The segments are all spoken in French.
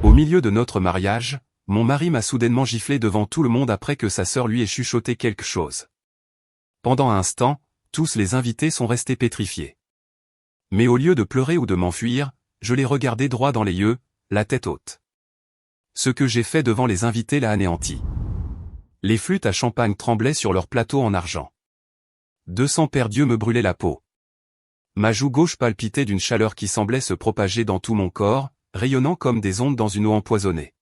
Au milieu de notre mariage, mon mari m'a soudainement giflé devant tout le monde après que sa sœur lui ait chuchoté quelque chose. Pendant un instant, tous les invités sont restés pétrifiés. Mais au lieu de pleurer ou de m'enfuir, je l'ai regardé droit dans les yeux, la tête haute. Ce que j'ai fait devant les invités l'a anéanti. Les flûtes à champagne tremblaient sur leur plateau en argent. 200 paires d'yeux me brûlaient la peau. Ma joue gauche palpitait d'une chaleur qui semblait se propager dans tout mon corps, rayonnant comme des ondes dans une eau empoisonnée.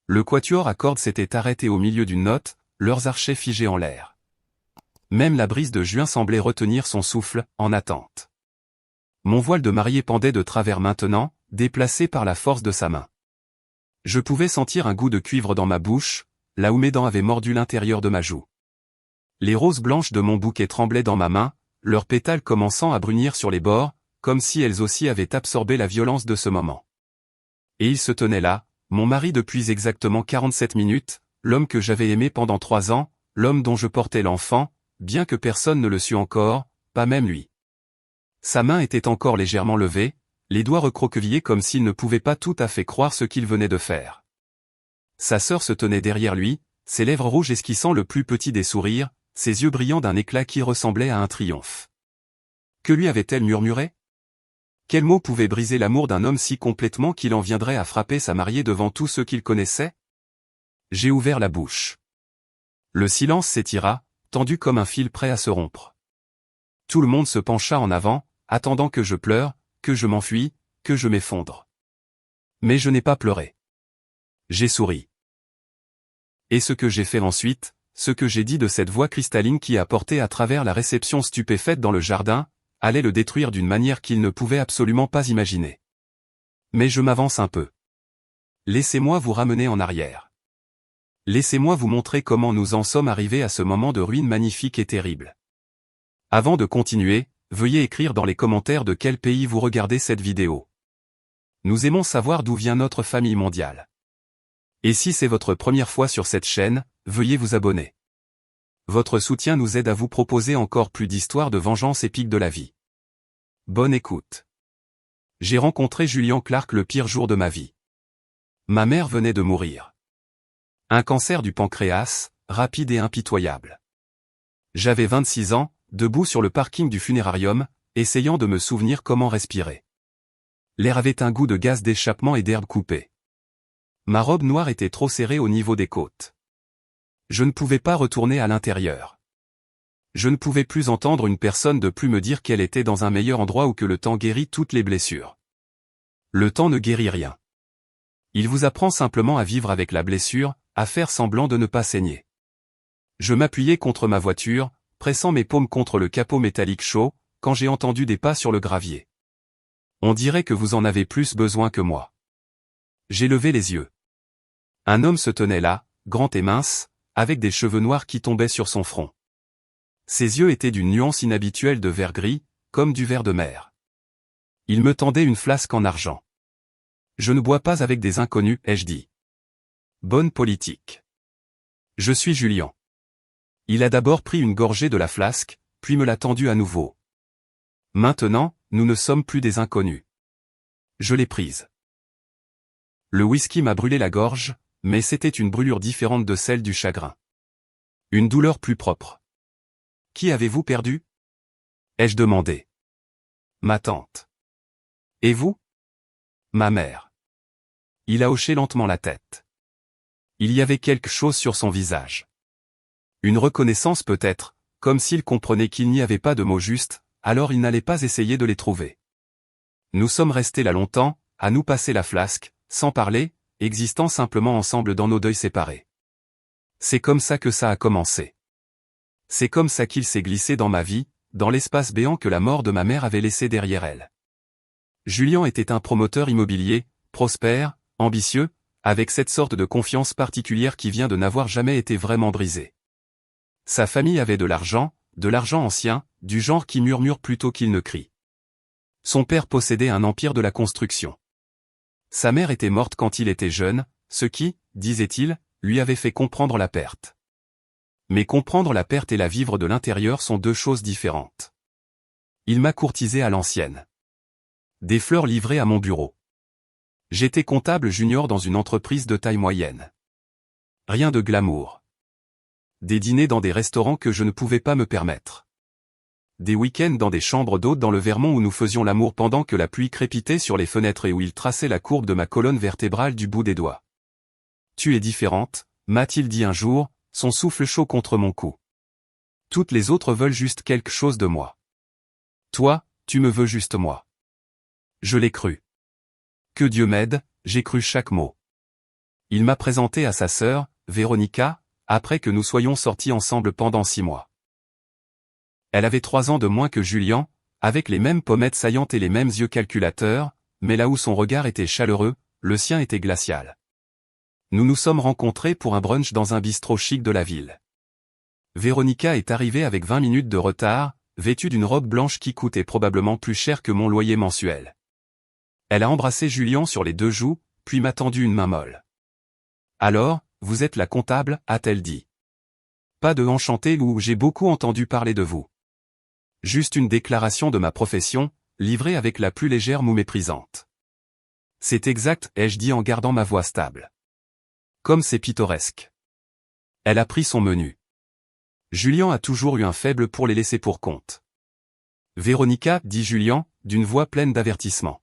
Le quatuor à cordes s'était arrêté au milieu d'une note, leurs archets figés en l'air. Même la brise de juin semblait retenir son souffle, en attente. Mon voile de mariée pendait de travers maintenant, déplacé par la force de sa main. Je pouvais sentir un goût de cuivre dans ma bouche, là où mes dents avaient mordu l'intérieur de ma joue. Les roses blanches de mon bouquet tremblaient dans ma main, leurs pétales commençant à brunir sur les bords, comme si elles aussi avaient absorbé la violence de ce moment. Et il se tenait là, mon mari depuis exactement 47 minutes, l'homme que j'avais aimé pendant 3 ans, l'homme dont je portais l'enfant, bien que personne ne le sût encore, pas même lui. Sa main était encore légèrement levée, les doigts recroquevillés comme s'il ne pouvait pas tout à fait croire ce qu'il venait de faire. Sa sœur se tenait derrière lui, ses lèvres rouges esquissant le plus petit des sourires, ses yeux brillant d'un éclat qui ressemblait à un triomphe. Que lui avait-elle murmuré? Quel mot pouvait briser l'amour d'un homme si complètement qu'il en viendrait à frapper sa mariée devant tous ceux qu'il connaissait? J'ai ouvert la bouche. Le silence s'étira, tendu comme un fil prêt à se rompre. Tout le monde se pencha en avant, attendant que je pleure, que je m'enfuis, que je m'effondre. Mais je n'ai pas pleuré. J'ai souri. Et ce que j'ai fait ensuite, ce que j'ai dit de cette voix cristalline qui a porté à travers la réception stupéfaite dans le jardin, allait le détruire d'une manière qu'il ne pouvait absolument pas imaginer. Mais je m'avance un peu. Laissez-moi vous ramener en arrière. Laissez-moi vous montrer comment nous en sommes arrivés à ce moment de ruine magnifique et terrible. Avant de continuer, veuillez écrire dans les commentaires de quel pays vous regardez cette vidéo. Nous aimons savoir d'où vient notre famille mondiale. Et si c'est votre première fois sur cette chaîne, veuillez vous abonner. Votre soutien nous aide à vous proposer encore plus d'histoires de vengeance épique de la vie. Bonne écoute. J'ai rencontré Julian Clark le pire jour de ma vie. Ma mère venait de mourir. Un cancer du pancréas, rapide et impitoyable. J'avais 26 ans, debout sur le parking du funérarium, essayant de me souvenir comment respirer. L'air avait un goût de gaz d'échappement et d'herbe coupée. Ma robe noire était trop serrée au niveau des côtes. Je ne pouvais pas retourner à l'intérieur. Je ne pouvais plus entendre une personne de plus me dire qu'elle était dans un meilleur endroit ou que le temps guérit toutes les blessures. Le temps ne guérit rien. Il vous apprend simplement à vivre avec la blessure, à faire semblant de ne pas saigner. Je m'appuyais contre ma voiture, pressant mes paumes contre le capot métallique chaud, quand j'ai entendu des pas sur le gravier. On dirait que vous en avez plus besoin que moi. J'ai levé les yeux. Un homme se tenait là, grand et mince, avec des cheveux noirs qui tombaient sur son front. Ses yeux étaient d'une nuance inhabituelle de vert gris, comme du vert de mer. Il me tendait une flasque en argent. Je ne bois pas avec des inconnus, ai-je dit. Bonne politique. Je suis Julian. Il a d'abord pris une gorgée de la flasque, puis me l'a tendue à nouveau. Maintenant, nous ne sommes plus des inconnus. Je l'ai prise. Le whisky m'a brûlé la gorge, mais c'était une brûlure différente de celle du chagrin. Une douleur plus propre. Qui avez-vous perdu? Ai-je demandé. Ma tante. Et vous? Ma mère. Il a hoché lentement la tête. Il y avait quelque chose sur son visage. Une reconnaissance peut-être, comme s'il comprenait qu'il n'y avait pas de mots justes, alors il n'allait pas essayer de les trouver. Nous sommes restés là longtemps, à nous passer la flasque, sans parler, existant simplement ensemble dans nos deuils séparés. C'est comme ça que ça a commencé. C'est comme ça qu'il s'est glissé dans ma vie, dans l'espace béant que la mort de ma mère avait laissé derrière elle. Julian était un promoteur immobilier, prospère, ambitieux, avec cette sorte de confiance particulière qui vient de n'avoir jamais été vraiment brisée. Sa famille avait de l'argent ancien, du genre qui murmure plutôt qu'il ne crie. Son père possédait un empire de la construction. Sa mère était morte quand il était jeune, ce qui, disait-il, lui avait fait comprendre la perte. Mais comprendre la perte et la vivre de l'intérieur sont deux choses différentes. Il m'a courtisé à l'ancienne. Des fleurs livrées à mon bureau. J'étais comptable junior dans une entreprise de taille moyenne. Rien de glamour. Des dîners dans des restaurants que je ne pouvais pas me permettre. Des week-ends dans des chambres d'hôtes dans le Vermont où nous faisions l'amour pendant que la pluie crépitait sur les fenêtres et où il traçait la courbe de ma colonne vertébrale du bout des doigts. Tu es différente, m'a-t-il dit un jour, son souffle chaud contre mon cou. Toutes les autres veulent juste quelque chose de moi. Toi, tu me veux juste moi. Je l'ai cru. Que Dieu m'aide, j'ai cru chaque mot. Il m'a présenté à sa sœur, Véronica, après que nous soyons sortis ensemble pendant 6 mois. Elle avait 3 ans de moins que Julian, avec les mêmes pommettes saillantes et les mêmes yeux calculateurs, mais là où son regard était chaleureux, le sien était glacial. Nous nous sommes rencontrés pour un brunch dans un bistrot chic de la ville. Véronica est arrivée avec 20 minutes de retard, vêtue d'une robe blanche qui coûtait probablement plus cher que mon loyer mensuel. Elle a embrassé Julian sur les 2 joues, puis m'a tendu une main molle. « Alors, vous êtes la comptable » a-t-elle dit. « Pas de enchanté ou j'ai beaucoup entendu parler de vous. Juste une déclaration de ma profession, livrée avec la plus légère moue méprisante. »« C'est exact » ai-je dit en gardant ma voix stable. « Comme c'est pittoresque. » Elle a pris son menu. Julian a toujours eu un faible pour les laissés pour compte. « Véronica » dit Julian, d'une voix pleine d'avertissement.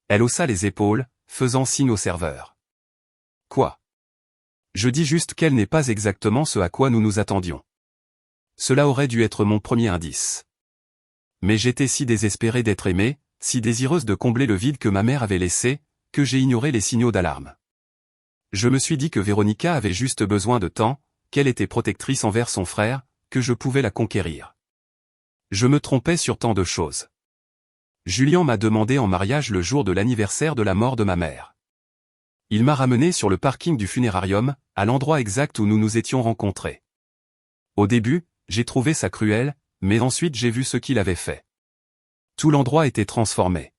Elle haussa les épaules, faisant signe au serveur. « Quoi ? » Je dis juste qu'elle n'est pas exactement ce à quoi nous nous attendions. Cela aurait dû être mon premier indice. Mais j'étais si désespéré d'être aimé, si désireuse de combler le vide que ma mère avait laissé, que j'ai ignoré les signaux d'alarme. Je me suis dit que Véronica avait juste besoin de temps, qu'elle était protectrice envers son frère, que je pouvais la conquérir. Je me trompais sur tant de choses. Julian m'a demandé en mariage le jour de l'anniversaire de la mort de ma mère. Il m'a ramené sur le parking du funérarium, à l'endroit exact où nous nous étions rencontrés. Au début, j'ai trouvé ça cruel, mais ensuite j'ai vu ce qu'il avait fait. Tout l'endroit était transformé.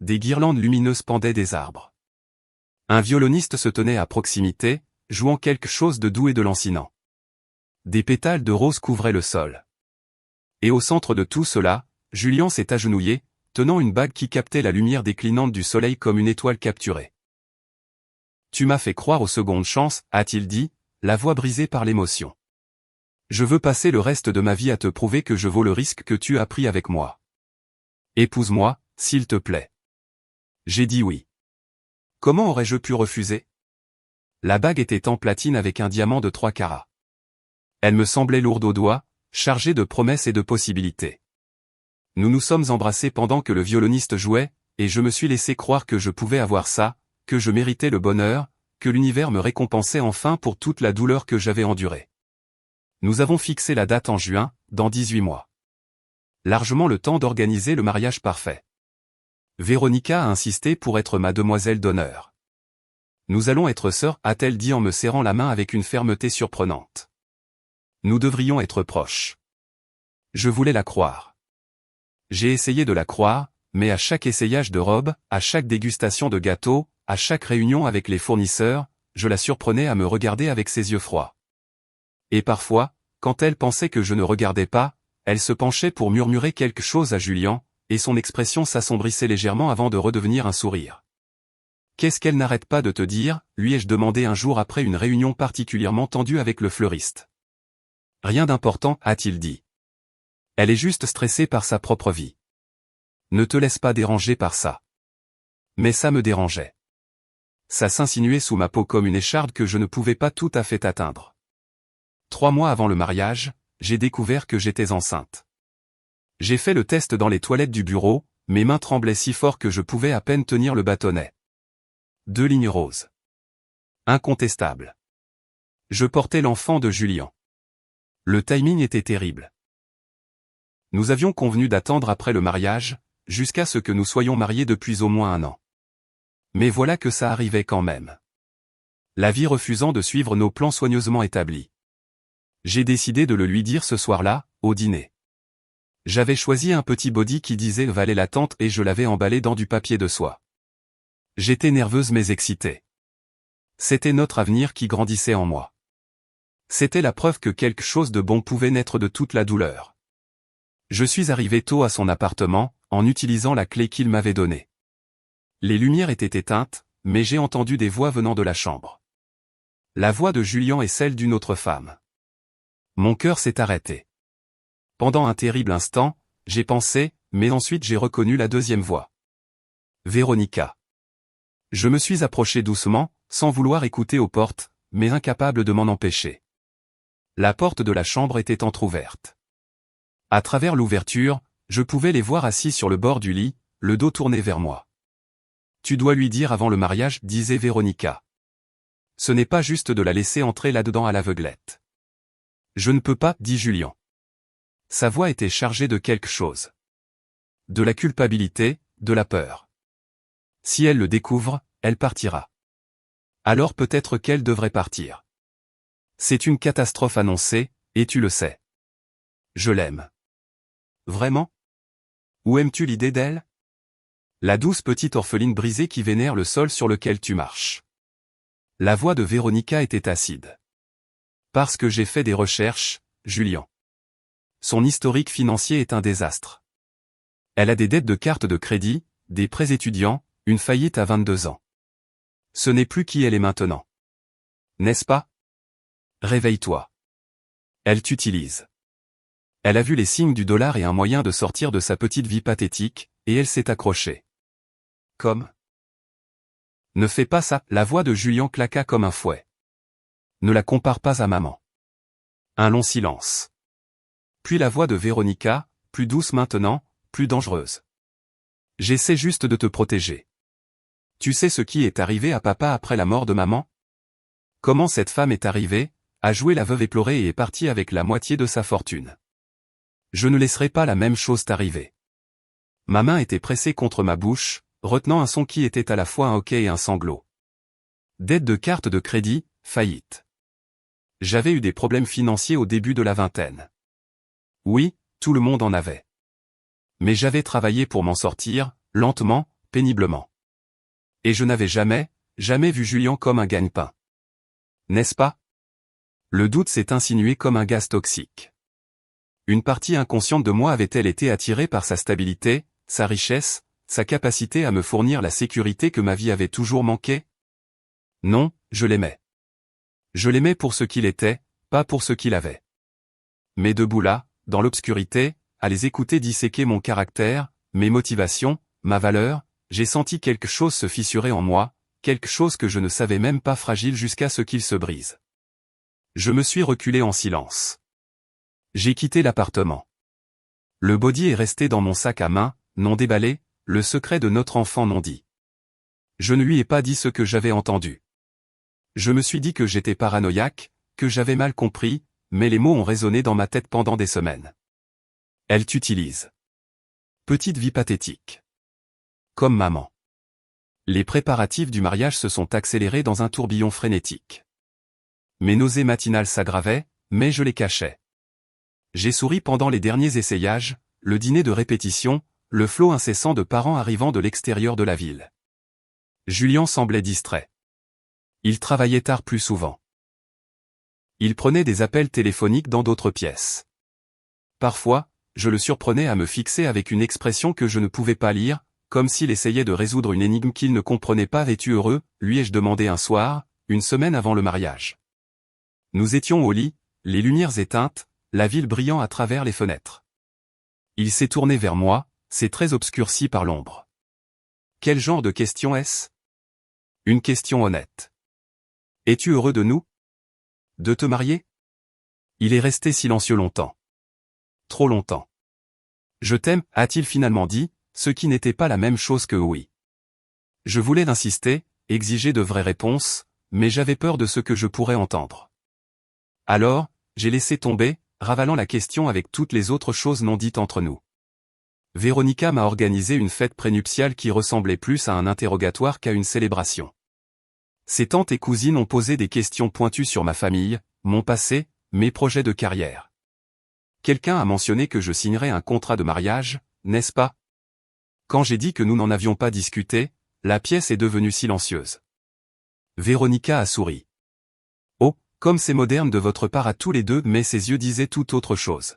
Des guirlandes lumineuses pendaient des arbres. Un violoniste se tenait à proximité, jouant quelque chose de doux et de lancinant. Des pétales de rose couvraient le sol. Et au centre de tout cela, Julian s'est agenouillé, tenant une bague qui captait la lumière déclinante du soleil comme une étoile capturée. « Tu m'as fait croire aux secondes chances » a-t-il dit, la voix brisée par l'émotion. « Je veux passer le reste de ma vie à te prouver que je vaux le risque que tu as pris avec moi. Épouse-moi, s'il te plaît. » J'ai dit oui. Comment aurais-je pu refuser ? La bague était en platine avec un diamant de 3 carats. Elle me semblait lourde aux doigts, chargée de promesses et de possibilités. Nous nous sommes embrassés pendant que le violoniste jouait, et je me suis laissé croire que je pouvais avoir ça, que je méritais le bonheur, que l'univers me récompensait enfin pour toute la douleur que j'avais endurée. Nous avons fixé la date en juin, dans 18 mois. Largement le temps d'organiser le mariage parfait. Véronica a insisté pour être ma demoiselle d'honneur. Nous allons être sœurs, a-t-elle dit en me serrant la main avec une fermeté surprenante. Nous devrions être proches. Je voulais la croire. J'ai essayé de la croire, mais à chaque essayage de robe, à chaque dégustation de gâteau, à chaque réunion avec les fournisseurs, je la surprenais à me regarder avec ses yeux froids. Et parfois, quand elle pensait que je ne regardais pas, elle se penchait pour murmurer quelque chose à Julian, et son expression s'assombrissait légèrement avant de redevenir un sourire. « Qu'est-ce qu'elle n'arrête pas de te dire » lui ai-je demandé un jour après une réunion particulièrement tendue avec le fleuriste. « Rien d'important » a-t-il dit. Elle est juste stressée par sa propre vie. Ne te laisse pas déranger par ça. Mais ça me dérangeait. Ça s'insinuait sous ma peau comme une écharde que je ne pouvais pas tout à fait atteindre. 3 mois avant le mariage, j'ai découvert que j'étais enceinte. J'ai fait le test dans les toilettes du bureau, mes mains tremblaient si fort que je pouvais à peine tenir le bâtonnet. 2 lignes roses. Incontestable. Je portais l'enfant de Julian. Le timing était terrible. Nous avions convenu d'attendre après le mariage, jusqu'à ce que nous soyons mariés depuis au moins 1 an. Mais voilà que ça arrivait quand même. La vie refusant de suivre nos plans soigneusement établis. J'ai décidé de le lui dire ce soir-là, au dîner. J'avais choisi un petit body qui disait valait l'attente et je l'avais emballé dans du papier de soie. J'étais nerveuse mais excitée. C'était notre avenir qui grandissait en moi. C'était la preuve que quelque chose de bon pouvait naître de toute la douleur. Je suis arrivé tôt à son appartement, en utilisant la clé qu'il m'avait donnée. Les lumières étaient éteintes, mais j'ai entendu des voix venant de la chambre. La voix de Julien et celle d'une autre femme. Mon cœur s'est arrêté. Pendant un terrible instant, j'ai pensé, mais ensuite j'ai reconnu la deuxième voix. Véronica. Je me suis approché doucement, sans vouloir écouter aux portes, mais incapable de m'en empêcher. La porte de la chambre était entr'ouverte. À travers l'ouverture, je pouvais les voir assis sur le bord du lit, le dos tourné vers moi. Tu dois lui dire avant le mariage, disait Véronica. Ce n'est pas juste de la laisser entrer là-dedans à l'aveuglette. Je ne peux pas, dit Julien. Sa voix était chargée de quelque chose. De la culpabilité, de la peur. Si elle le découvre, elle partira. Alors peut-être qu'elle devrait partir. C'est une catastrophe annoncée, et tu le sais. Je l'aime. Vraiment? Ou aimes-tu l'idée d'elle? La douce petite orpheline brisée qui vénère le sol sur lequel tu marches. La voix de Véronica était acide. Parce que j'ai fait des recherches, Julien. Son historique financier est un désastre. Elle a des dettes de cartes de crédit, des prêts étudiants, une faillite à 22 ans. Ce n'est plus qui elle est maintenant. N'est-ce pas? Réveille-toi. Elle t'utilise. Elle a vu les signes du dollar et un moyen de sortir de sa petite vie pathétique, et elle s'est accrochée. Comme? Ne fais pas ça, la voix de Julien claqua comme un fouet. Ne la compare pas à maman. Un long silence. Puis la voix de Véronica, plus douce maintenant, plus dangereuse. J'essaie juste de te protéger. Tu sais ce qui est arrivé à papa après la mort de maman? Comment cette femme est arrivée, a joué la veuve éplorée et est partie avec la moitié de sa fortune. Je ne laisserai pas la même chose t'arriver. Ma main était pressée contre ma bouche, retenant un son qui était à la fois un hoquet et un sanglot. Dette de carte de crédit, faillite. J'avais eu des problèmes financiers au début de la vingtaine. Oui, tout le monde en avait. Mais j'avais travaillé pour m'en sortir, lentement, péniblement. Et je n'avais jamais vu Julien comme un gagne-pain. N'est-ce pas? Le doute s'est insinué comme un gaz toxique. Une partie inconsciente de moi avait-elle été attirée par sa stabilité, sa richesse, sa capacité à me fournir la sécurité que ma vie avait toujours manqué? Non, je l'aimais. Je l'aimais pour ce qu'il était, pas pour ce qu'il avait. Mais debout là, dans l'obscurité, à les écouter disséquer mon caractère, mes motivations, ma valeur, j'ai senti quelque chose se fissurer en moi, quelque chose que je ne savais même pas fragile jusqu'à ce qu'il se brise. Je me suis reculé en silence. J'ai quitté l'appartement. Le body est resté dans mon sac à main, non déballé, le secret de notre enfant non dit. Je ne lui ai pas dit ce que j'avais entendu. Je me suis dit que j'étais paranoïaque, que j'avais mal compris, mais les mots ont résonné dans ma tête pendant des semaines. Elle t'utilise. Petite vie pathétique. Comme maman. Les préparatifs du mariage se sont accélérés dans un tourbillon frénétique. Mes nausées matinales s'aggravaient, mais je les cachais. J'ai souri pendant les derniers essayages, le dîner de répétition, le flot incessant de parents arrivant de l'extérieur de la ville. Julien semblait distrait. Il travaillait tard plus souvent. Il prenait des appels téléphoniques dans d'autres pièces. Parfois, je le surprenais à me fixer avec une expression que je ne pouvais pas lire, comme s'il essayait de résoudre une énigme qu'il ne comprenait pas. Es-tu heureux, lui ai-je demandé un soir, une semaine avant le mariage. Nous étions au lit, les lumières éteintes, la ville brillant à travers les fenêtres. Il s'est tourné vers moi, ses traits obscurcis par l'ombre. Quel genre de question est-ce? Une question honnête. Es-tu heureux de nous? De te marier? Il est resté silencieux longtemps. Trop longtemps. Je t'aime, a-t-il finalement dit, ce qui n'était pas la même chose que oui. Je voulais insister, exiger de vraies réponses, mais j'avais peur de ce que je pourrais entendre. Alors, j'ai laissé tomber, ravalant la question avec toutes les autres choses non dites entre nous. Véronica m'a organisé une fête prénuptiale qui ressemblait plus à un interrogatoire qu'à une célébration. Ses tantes et cousines ont posé des questions pointues sur ma famille, mon passé, mes projets de carrière. Quelqu'un a mentionné que je signerais un contrat de mariage, n'est-ce pas? Quand j'ai dit que nous n'en avions pas discuté, la pièce est devenue silencieuse. Véronica a souri. Oh, comme c'est moderne de votre part à tous les deux, mais ses yeux disaient tout autre chose.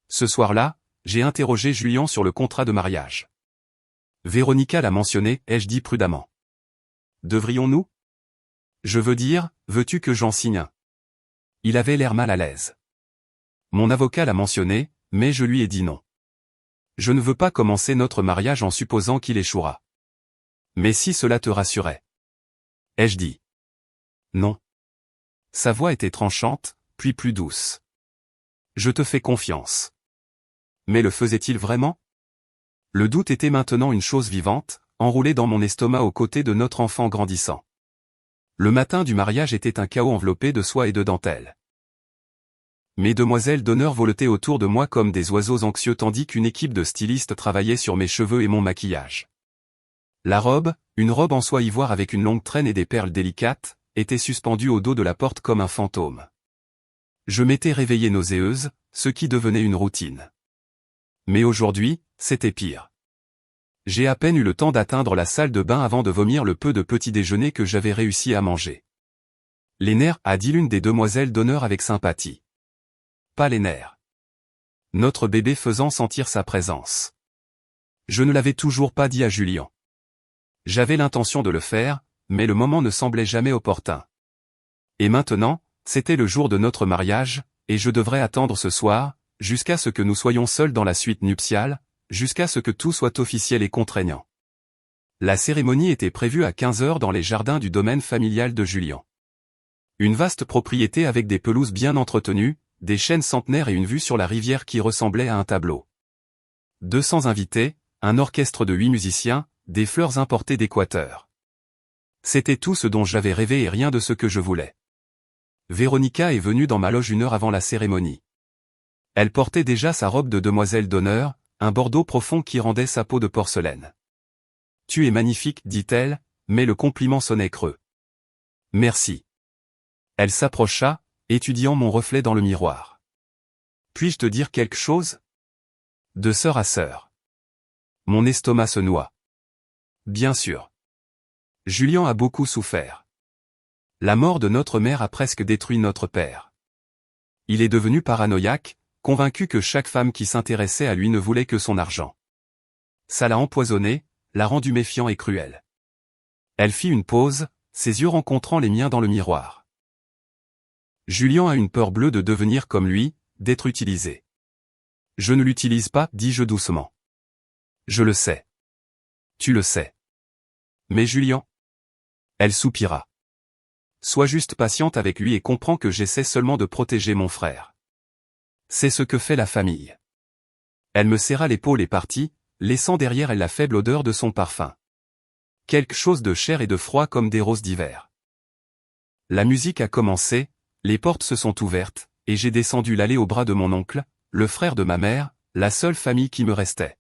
Ce soir-là, j'ai interrogé Julien sur le contrat de mariage. Véronica l'a mentionné, ai-je dit prudemment. Devrions-nous? Je veux dire, veux-tu que j'en signe un? Il avait l'air mal à l'aise. Mon avocat l'a mentionné, mais je lui ai dit non. Je ne veux pas commencer notre mariage en supposant qu'il échouera. Mais si cela te rassurait. Ai-je dit? Non. Sa voix était tranchante, puis plus douce. Je te fais confiance. Mais le faisait-il vraiment? Le doute était maintenant une chose vivante, enroulée dans mon estomac aux côtés de notre enfant grandissant. Le matin du mariage était un chaos enveloppé de soie et de dentelle. Mes demoiselles d'honneur voletaient autour de moi comme des oiseaux anxieux tandis qu'une équipe de stylistes travaillait sur mes cheveux et mon maquillage. La robe, une robe en soie ivoire avec une longue traîne et des perles délicates, était suspendue au dos de la porte comme un fantôme. Je m'étais réveillée nauséeuse, ce qui devenait une routine. Mais aujourd'hui, c'était pire. J'ai à peine eu le temps d'atteindre la salle de bain avant de vomir le peu de petit déjeuner que j'avais réussi à manger. Les nerfs, a dit l'une des demoiselles d'honneur avec sympathie. Pas les nerfs. Notre bébé faisant sentir sa présence. Je ne l'avais toujours pas dit à Julien. J'avais l'intention de le faire, mais le moment ne semblait jamais opportun. Et maintenant, c'était le jour de notre mariage, et je devrais attendre ce soir, jusqu'à ce que nous soyons seuls dans la suite nuptiale, jusqu'à ce que tout soit officiel et contraignant. La cérémonie était prévue à 15 heures dans les jardins du domaine familial de Julien. Une vaste propriété avec des pelouses bien entretenues, des chênes centenaires et une vue sur la rivière qui ressemblait à un tableau. 200 invités, un orchestre de 8 musiciens, des fleurs importées d'Équateur. C'était tout ce dont j'avais rêvé et rien de ce que je voulais. Véronica est venue dans ma loge une heure avant la cérémonie. Elle portait déjà sa robe de demoiselle d'honneur, un bordeaux profond qui rendait sa peau de porcelaine. « Tu es magnifique, dit-elle, mais le compliment sonnait creux. « Merci. » Elle s'approcha, étudiant mon reflet dans le miroir. « Puis-je te dire quelque chose? » De sœur à sœur. Mon estomac se noie. Bien sûr. Julien a beaucoup souffert. La mort de notre mère a presque détruit notre père. Il est devenu paranoïaque, convaincu que chaque femme qui s'intéressait à lui ne voulait que son argent. Ça l'a empoisonné, l'a rendu méfiant et cruel. Elle fit une pause, ses yeux rencontrant les miens dans le miroir. Julien a une peur bleue de devenir comme lui, d'être utilisé. Je ne l'utilise pas, dis-je doucement. Je le sais. Tu le sais. Mais Julien? Elle soupira. Sois juste patiente avec lui et comprends que j'essaie seulement de protéger mon frère. C'est ce que fait la famille. Elle me serra l'épaule et partit, laissant derrière elle la faible odeur de son parfum. Quelque chose de cher et de froid comme des roses d'hiver. La musique a commencé, les portes se sont ouvertes, et j'ai descendu l'allée au bras de mon oncle, le frère de ma mère, la seule famille qui me restait.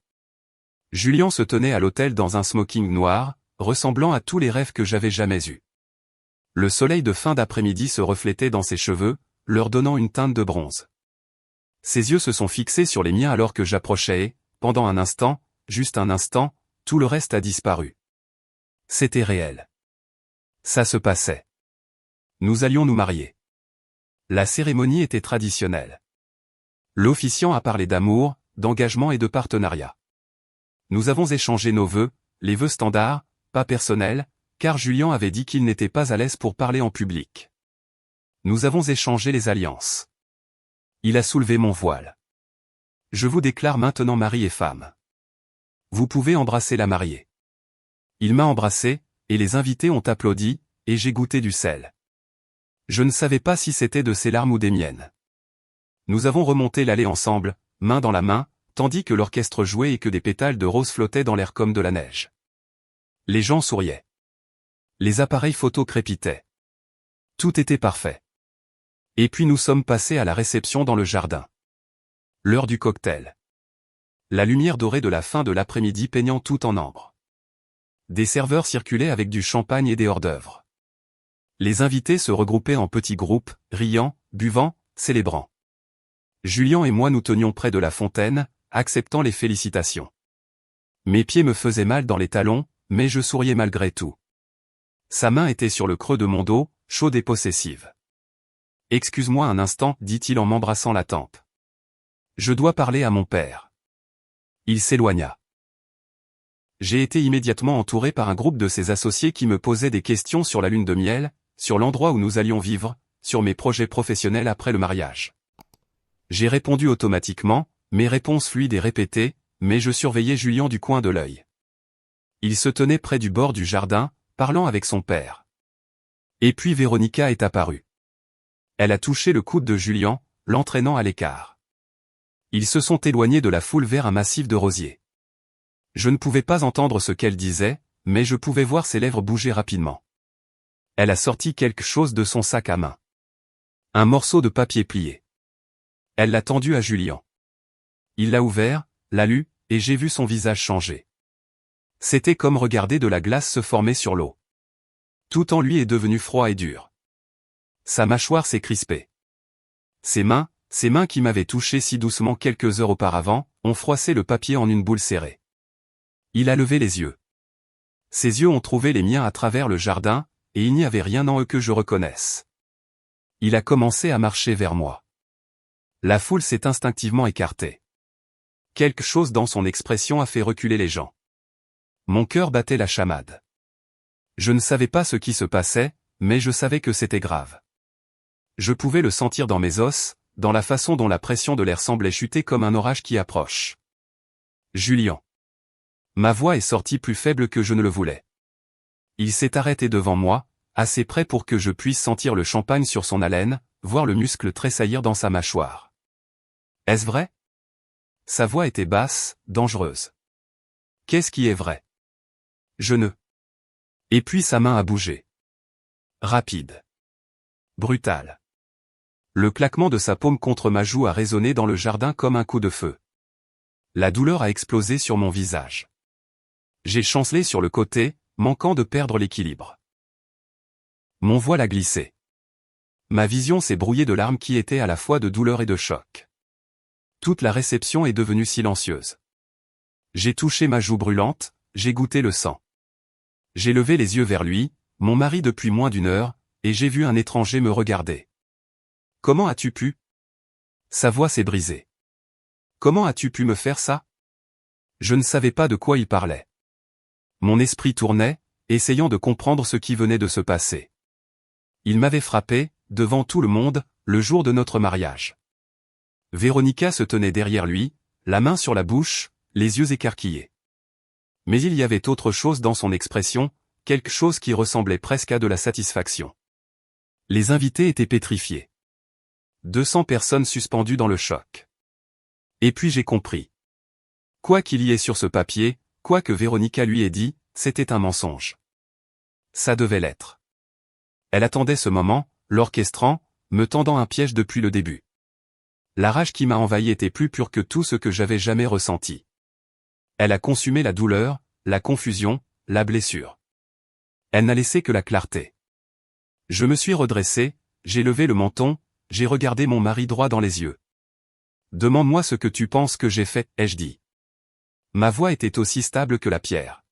Julien se tenait à l'autel dans un smoking noir, ressemblant à tous les rêves que j'avais jamais eus. Le soleil de fin d'après-midi se reflétait dans ses cheveux, leur donnant une teinte de bronze. Ses yeux se sont fixés sur les miens alors que j'approchais et, pendant un instant, juste un instant, tout le reste a disparu. C'était réel. Ça se passait. Nous allions nous marier. La cérémonie était traditionnelle. L'officiant a parlé d'amour, d'engagement et de partenariat. Nous avons échangé nos vœux, les vœux standards, pas personnels, car Julien avait dit qu'il n'était pas à l'aise pour parler en public. Nous avons échangé les alliances. Il a soulevé mon voile. Je vous déclare maintenant mari et femme. Vous pouvez embrasser la mariée. Il m'a embrassé, et les invités ont applaudi, et j'ai goûté du sel. Je ne savais pas si c'était de ses larmes ou des miennes. Nous avons remonté l'allée ensemble, main dans la main, tandis que l'orchestre jouait et que des pétales de rose flottaient dans l'air comme de la neige. Les gens souriaient. Les appareils photo crépitaient. Tout était parfait. Et puis nous sommes passés à la réception dans le jardin. L'heure du cocktail. La lumière dorée de la fin de l'après-midi peignant tout en ambre. Des serveurs circulaient avec du champagne et des hors-d'œuvre. Les invités se regroupaient en petits groupes, riant, buvant, célébrant. Julien et moi nous tenions près de la fontaine, acceptant les félicitations. Mes pieds me faisaient mal dans les talons, mais je souriais malgré tout. Sa main était sur le creux de mon dos, chaude et possessive. « Excuse-moi un instant, dit-il en m'embrassant la tempe. Je dois parler à mon père. » Il s'éloigna. J'ai été immédiatement entouré par un groupe de ses associés qui me posaient des questions sur la lune de miel, sur l'endroit où nous allions vivre, sur mes projets professionnels après le mariage. J'ai répondu automatiquement, mes réponses fluides et répétées, mais je surveillais Julien du coin de l'œil. Il se tenait près du bord du jardin, parlant avec son père. Et puis Véronica est apparue. Elle a touché le coude de Julien, l'entraînant à l'écart. Ils se sont éloignés de la foule vers un massif de rosiers. Je ne pouvais pas entendre ce qu'elle disait, mais je pouvais voir ses lèvres bouger rapidement. Elle a sorti quelque chose de son sac à main. Un morceau de papier plié. Elle l'a tendu à Julien. Il l'a ouvert, l'a lu, et j'ai vu son visage changer. C'était comme regarder de la glace se former sur l'eau. Tout en lui est devenu froid et dur. Sa mâchoire s'est crispée. Ses mains qui m'avaient touché si doucement quelques heures auparavant, ont froissé le papier en une boule serrée. Il a levé les yeux. Ses yeux ont trouvé les miens à travers le jardin, et il n'y avait rien en eux que je reconnaisse. Il a commencé à marcher vers moi. La foule s'est instinctivement écartée. Quelque chose dans son expression a fait reculer les gens. Mon cœur battait la chamade. Je ne savais pas ce qui se passait, mais je savais que c'était grave. Je pouvais le sentir dans mes os, dans la façon dont la pression de l'air semblait chuter comme un orage qui approche. Julien. Ma voix est sortie plus faible que je ne le voulais. Il s'est arrêté devant moi, assez près pour que je puisse sentir le champagne sur son haleine, voir le muscle tressaillir dans sa mâchoire. Est-ce vrai? Sa voix était basse, dangereuse. Qu'est-ce qui est vrai? Je ne. Et puis sa main a bougé. Rapide. Brutal. Le claquement de sa paume contre ma joue a résonné dans le jardin comme un coup de feu. La douleur a explosé sur mon visage. J'ai chancelé sur le côté, manquant de perdre l'équilibre. Mon voile a glissé. Ma vision s'est brouillée de larmes qui étaient à la fois de douleur et de choc. Toute la réception est devenue silencieuse. J'ai touché ma joue brûlante, j'ai goûté le sang. J'ai levé les yeux vers lui, mon mari depuis moins d'une heure, et j'ai vu un étranger me regarder. Comment as-tu pu? Sa voix s'est brisée. Comment as-tu pu me faire ça? Je ne savais pas de quoi il parlait. Mon esprit tournait, essayant de comprendre ce qui venait de se passer. Il m'avait frappé, devant tout le monde, le jour de notre mariage. Véronica se tenait derrière lui, la main sur la bouche, les yeux écarquillés. Mais il y avait autre chose dans son expression, quelque chose qui ressemblait presque à de la satisfaction. Les invités étaient pétrifiés. 200 personnes suspendues dans le choc. Et puis j'ai compris. Quoi qu'il y ait sur ce papier, quoi que Véronica lui ait dit, c'était un mensonge. Ça devait l'être. Elle attendait ce moment, l'orchestrant, me tendant un piège depuis le début. La rage qui m'a envahi était plus pure que tout ce que j'avais jamais ressenti. Elle a consumé la douleur, la confusion, la blessure. Elle n'a laissé que la clarté. Je me suis redressé, j'ai levé le menton, j'ai regardé mon mari droit dans les yeux. Demande-moi ce que tu penses que j'ai fait, ai-je dit. Ma voix était aussi stable que la pierre.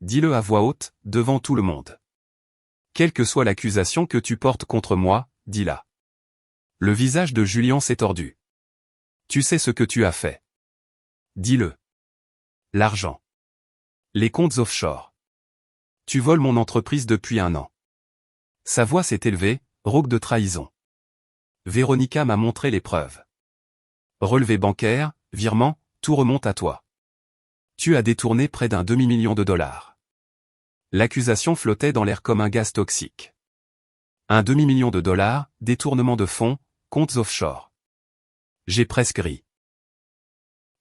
Dis-le à voix haute, devant tout le monde. Quelle que soit l'accusation que tu portes contre moi, dis-la. Le visage de Julien s'est tordu. Tu sais ce que tu as fait. Dis-le. L'argent. Les comptes offshore. Tu voles mon entreprise depuis 1 an. Sa voix s'est élevée, rauque de trahison. Véronica m'a montré les preuves. Relevé bancaire, virement, tout remonte à toi. Tu as détourné près d'1 demi-million de dollars. L'accusation flottait dans l'air comme un gaz toxique. 1 demi-million de dollars, détournement de fonds, comptes offshore. J'ai presque ri.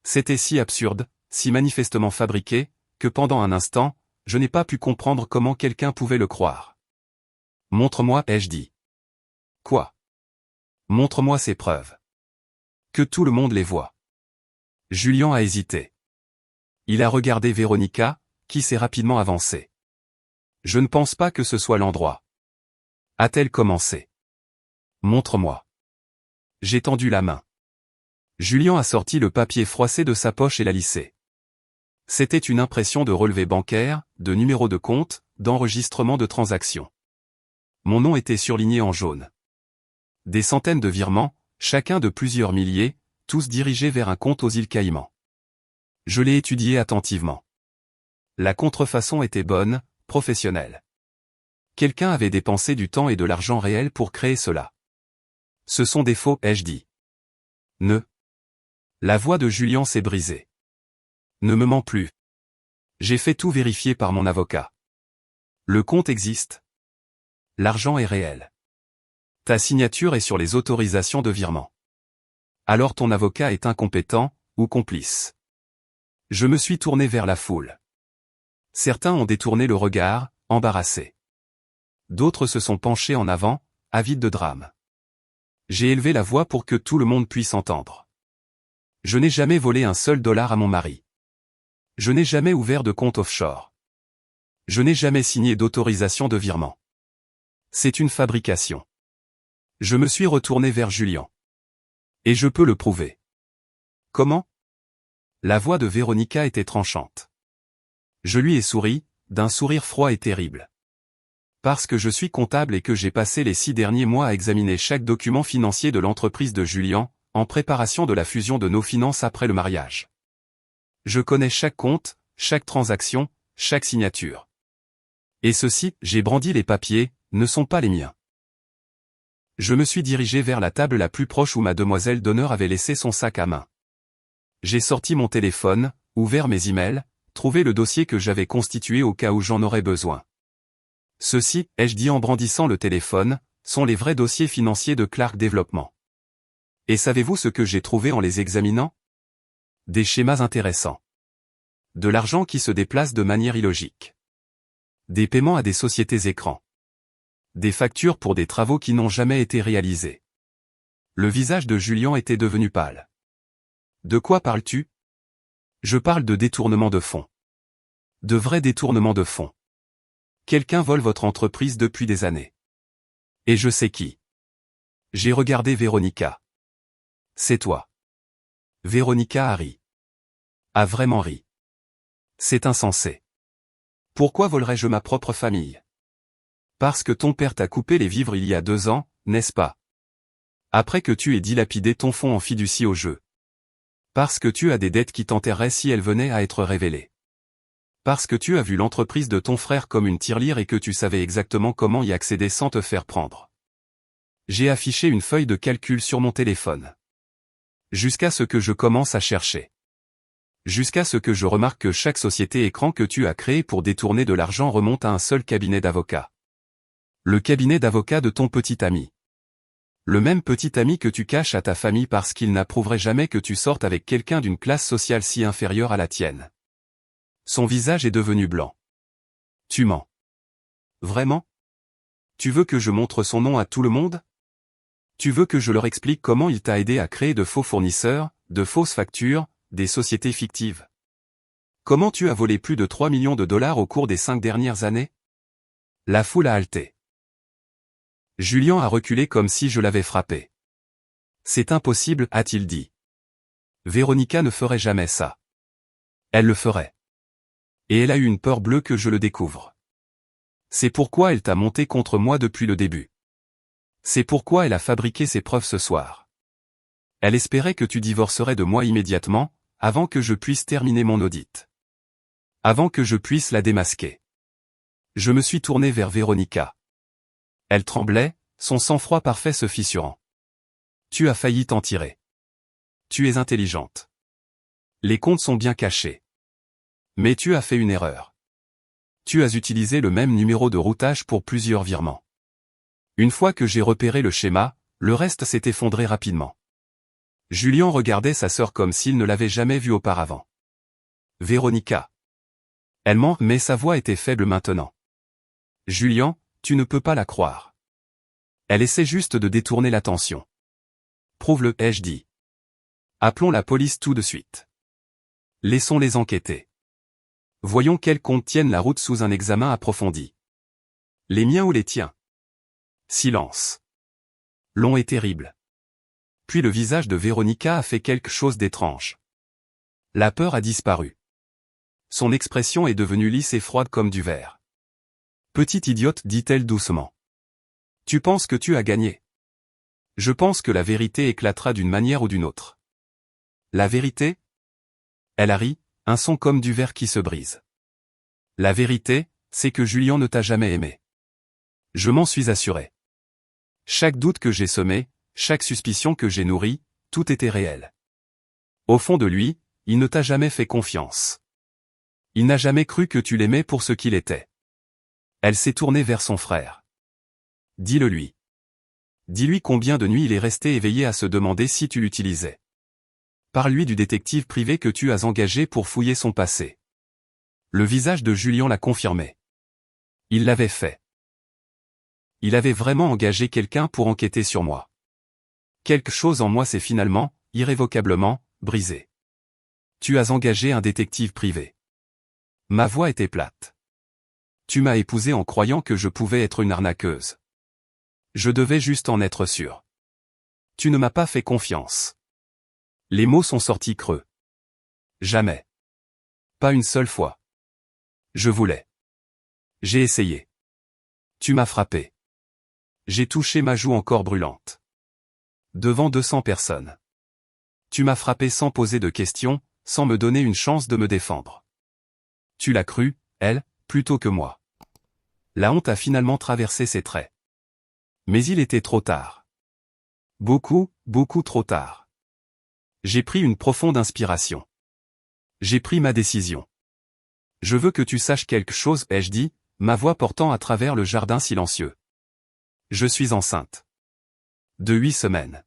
C'était si absurde, si manifestement fabriqué, que pendant un instant, je n'ai pas pu comprendre comment quelqu'un pouvait le croire. Montre-moi, ai-je dit. Quoi? Montre-moi ces preuves. Que tout le monde les voie. Julien a hésité. Il a regardé Véronica, qui s'est rapidement avancée. Je ne pense pas que ce soit l'endroit. A-t-elle commencé? Montre-moi. J'ai tendu la main. Julien a sorti le papier froissé de sa poche et l'a lissé. C'était une impression de relevé bancaire, de numéro de compte, d'enregistrement de transactions. Mon nom était surligné en jaune. Des centaines de virements, chacun de plusieurs milliers, tous dirigés vers un compte aux îles Caïmans. Je l'ai étudié attentivement. La contrefaçon était bonne, professionnelle. Quelqu'un avait dépensé du temps et de l'argent réel pour créer cela. Ce sont des faux, ai-je dit. Ne. La voix de Julien s'est brisée. Ne me mens plus. J'ai fait tout vérifier par mon avocat. Le compte existe. L'argent est réel. Ta signature est sur les autorisations de virement. Alors ton avocat est incompétent, ou complice. Je me suis tourné vers la foule. Certains ont détourné le regard, embarrassés. D'autres se sont penchés en avant, avides de drame. J'ai élevé la voix pour que tout le monde puisse entendre. Je n'ai jamais volé un seul dollar à mon mari. Je n'ai jamais ouvert de compte offshore. Je n'ai jamais signé d'autorisation de virement. C'est une fabrication. Je me suis retourné vers Julien. Et je peux le prouver. Comment? La voix de Véronica était tranchante. Je lui ai souri, d'un sourire froid et terrible. Parce que je suis comptable et que j'ai passé les 6 derniers mois à examiner chaque document financier de l'entreprise de Julien, en préparation de la fusion de nos finances après le mariage. Je connais chaque compte, chaque transaction, chaque signature. Et ceux-ci, j'ai brandi les papiers, ne sont pas les miens. Je me suis dirigé vers la table la plus proche où ma demoiselle d'honneur avait laissé son sac à main. J'ai sorti mon téléphone, ouvert mes emails, trouvé le dossier que j'avais constitué au cas où j'en aurais besoin. Ceux-ci, ai-je dit en brandissant le téléphone, sont les vrais dossiers financiers de Clark Développement. Et savez-vous ce que j'ai trouvé en les examinant? Des schémas intéressants. De l'argent qui se déplace de manière illogique. Des paiements à des sociétés écrans. Des factures pour des travaux qui n'ont jamais été réalisés. Le visage de Julien était devenu pâle. De quoi parles-tu? Je parle de détournement de fonds. De vrais détournements de fonds. Quelqu'un vole votre entreprise depuis des années. Et je sais qui. J'ai regardé Véronica. C'est toi. Véronica a ri. A vraiment ri. C'est insensé. Pourquoi volerais-je ma propre famille? Parce que ton père t'a coupé les vivres il y a 2 ans, n'est-ce pas? Après que tu aies dilapidé ton fonds en fiducie au jeu. Parce que tu as des dettes qui t'enterraient si elles venaient à être révélées. Parce que tu as vu l'entreprise de ton frère comme une tirelire et que tu savais exactement comment y accéder sans te faire prendre. J'ai affiché une feuille de calcul sur mon téléphone. Jusqu'à ce que je commence à chercher. Jusqu'à ce que je remarque que chaque société écran que tu as créée pour détourner de l'argent remonte à un seul cabinet d'avocats. Le cabinet d'avocats de ton petit ami. Le même petit ami que tu caches à ta famille parce qu'il n'approuverait jamais que tu sortes avec quelqu'un d'une classe sociale si inférieure à la tienne. Son visage est devenu blanc. Tu mens. Vraiment? Tu veux que je montre son nom à tout le monde? Tu veux que je leur explique comment il t'a aidé à créer de faux fournisseurs, de fausses factures, des sociétés fictives? Comment tu as volé plus de 3 millions de dollars au cours des 5 dernières années? La foule a halté. Julien a reculé comme si je l'avais frappé. C'est impossible, a-t-il dit. Véronica ne ferait jamais ça. Elle le ferait. Et elle a eu une peur bleue que je le découvre. C'est pourquoi elle t'a monté contre moi depuis le début. C'est pourquoi elle a fabriqué ses preuves ce soir. Elle espérait que tu divorcerais de moi immédiatement, avant que je puisse terminer mon audit. Avant que je puisse la démasquer. Je me suis tourné vers Véronica. Elle tremblait, son sang-froid parfait se fissurant. Tu as failli t'en tirer. Tu es intelligente. Les comptes sont bien cachés. Mais tu as fait une erreur. Tu as utilisé le même numéro de routage pour plusieurs virements. Une fois que j'ai repéré le schéma, le reste s'est effondré rapidement. Julien regardait sa sœur comme s'il ne l'avait jamais vue auparavant. Véronica. Elle ment, mais sa voix était faible maintenant. Julien, tu ne peux pas la croire. Elle essaie juste de détourner l'attention. Prouve-le, ai-je dit. Appelons la police tout de suite. Laissons-les enquêter. Voyons quels comptes tiennent la route sous un examen approfondi. Les miens ou les tiens? Silence. Long et terrible. Puis le visage de Véronica a fait quelque chose d'étrange. La peur a disparu. Son expression est devenue lisse et froide comme du verre. Petite idiote, dit-elle doucement. Tu penses que tu as gagné. Je pense que la vérité éclatera d'une manière ou d'une autre. La vérité? Elle a ri, un son comme du verre qui se brise. La vérité, c'est que Julien ne t'a jamais aimé. Je m'en suis assuré. Chaque doute que j'ai semé, chaque suspicion que j'ai nourrie, tout était réel. Au fond de lui, il ne t'a jamais fait confiance. Il n'a jamais cru que tu l'aimais pour ce qu'il était. Elle s'est tournée vers son frère. Dis-le lui. Dis-lui combien de nuits il est resté éveillé à se demander si tu l'utilisais. Parle-lui du détective privé que tu as engagé pour fouiller son passé. Le visage de Julien l'a confirmé. Il l'avait fait. Il avait vraiment engagé quelqu'un pour enquêter sur moi. Quelque chose en moi s'est finalement, irrévocablement, brisé. Tu as engagé un détective privé. Ma voix était plate. Tu m'as épousé en croyant que je pouvais être une arnaqueuse. Je devais juste en être sûr. Tu ne m'as pas fait confiance. Les mots sont sortis creux. Jamais. Pas une seule fois. Je voulais. J'ai essayé. Tu m'as frappé. J'ai touché ma joue encore brûlante. Devant 200 personnes. Tu m'as frappé sans poser de questions, sans me donner une chance de me défendre. Tu l'as cru, elle, plutôt que moi. La honte a finalement traversé ses traits. Mais il était trop tard. Beaucoup, beaucoup trop tard. J'ai pris une profonde inspiration. J'ai pris ma décision. Je veux que tu saches quelque chose, ai-je dit, ma voix portant à travers le jardin silencieux. Je suis enceinte. De 8 semaines.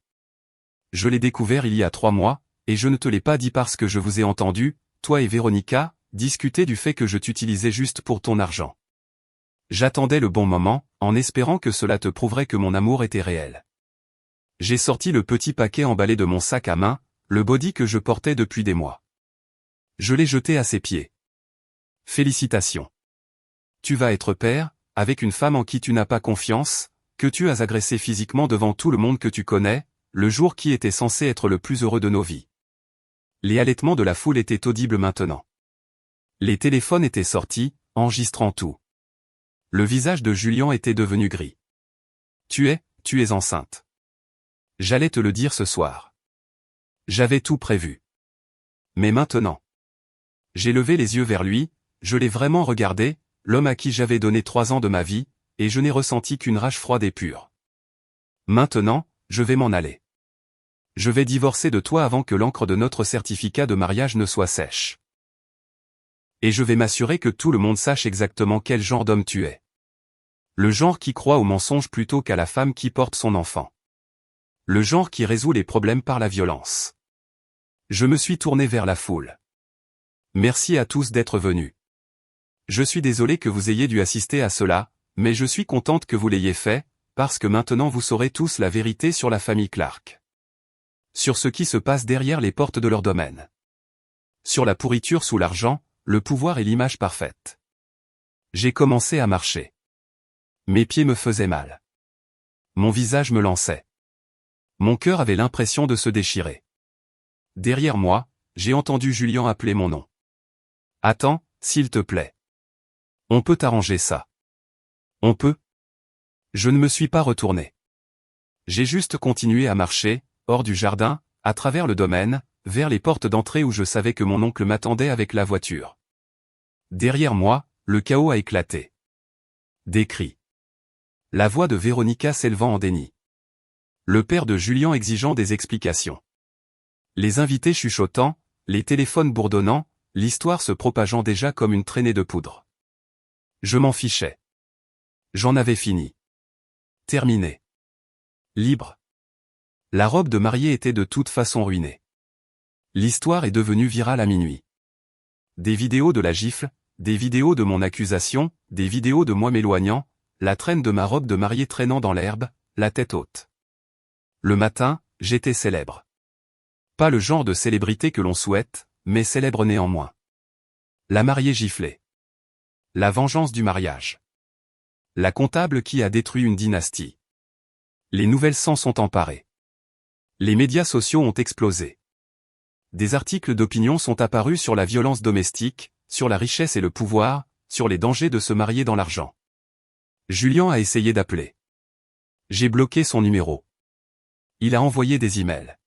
Je l'ai découvert il y a 3 mois, et je ne te l'ai pas dit parce que je vous ai entendu, toi et Véronica, discuter du fait que je t'utilisais juste pour ton argent. J'attendais le bon moment, en espérant que cela te prouverait que mon amour était réel. J'ai sorti le petit paquet emballé de mon sac à main, le body que je portais depuis des mois. Je l'ai jeté à ses pieds. Félicitations. Tu vas être père, avec une femme en qui tu n'as pas confiance, que tu as agressée physiquement devant tout le monde que tu connais, le jour qui était censé être le plus heureux de nos vies. Les halètements de la foule étaient audibles maintenant. Les téléphones étaient sortis, enregistrant tout. Le visage de Julien était devenu gris. Tu es enceinte. J'allais te le dire ce soir. J'avais tout prévu. Mais maintenant. J'ai levé les yeux vers lui, je l'ai vraiment regardé, l'homme à qui j'avais donné 3 ans de ma vie, et je n'ai ressenti qu'une rage froide et pure. Maintenant, je vais m'en aller. Je vais divorcer de toi avant que l'encre de notre certificat de mariage ne soit sèche. Et je vais m'assurer que tout le monde sache exactement quel genre d'homme tu es. Le genre qui croit au mensonge plutôt qu'à la femme qui porte son enfant. Le genre qui résout les problèmes par la violence. Je me suis tourné vers la foule. Merci à tous d'être venus. Je suis désolé que vous ayez dû assister à cela, mais je suis contente que vous l'ayez fait, parce que maintenant vous saurez tous la vérité sur la famille Clark. Sur ce qui se passe derrière les portes de leur domaine. Sur la pourriture sous l'argent, le pouvoir et l'image parfaite. J'ai commencé à marcher. Mes pieds me faisaient mal. Mon visage me lançait. Mon cœur avait l'impression de se déchirer. Derrière moi, j'ai entendu Julien appeler mon nom. Attends, s'il te plaît. On peut arranger ça. On peut. Je ne me suis pas retourné. J'ai juste continué à marcher, hors du jardin, à travers le domaine, vers les portes d'entrée où je savais que mon oncle m'attendait avec la voiture. Derrière moi, le chaos a éclaté. Des cris. La voix de Véronica s'élevant en déni. Le père de Julien exigeant des explications. Les invités chuchotant, les téléphones bourdonnant, l'histoire se propageant déjà comme une traînée de poudre. Je m'en fichais. J'en avais fini. Terminé. Libre. La robe de mariée était de toute façon ruinée. L'histoire est devenue virale à minuit. Des vidéos de la gifle, des vidéos de mon accusation, des vidéos de moi m'éloignant, la traîne de ma robe de mariée traînant dans l'herbe, la tête haute. Le matin, j'étais célèbre. Pas le genre de célébrité que l'on souhaite, mais célèbre néanmoins. La mariée giflée. La vengeance du mariage. La comptable qui a détruit une dynastie. Les nouvelles s'en sont emparées. Les médias sociaux ont explosé. Des articles d'opinion sont apparus sur la violence domestique, sur la richesse et le pouvoir, sur les dangers de se marier dans l'argent. Julien a essayé d'appeler. J'ai bloqué son numéro. Il a envoyé des emails.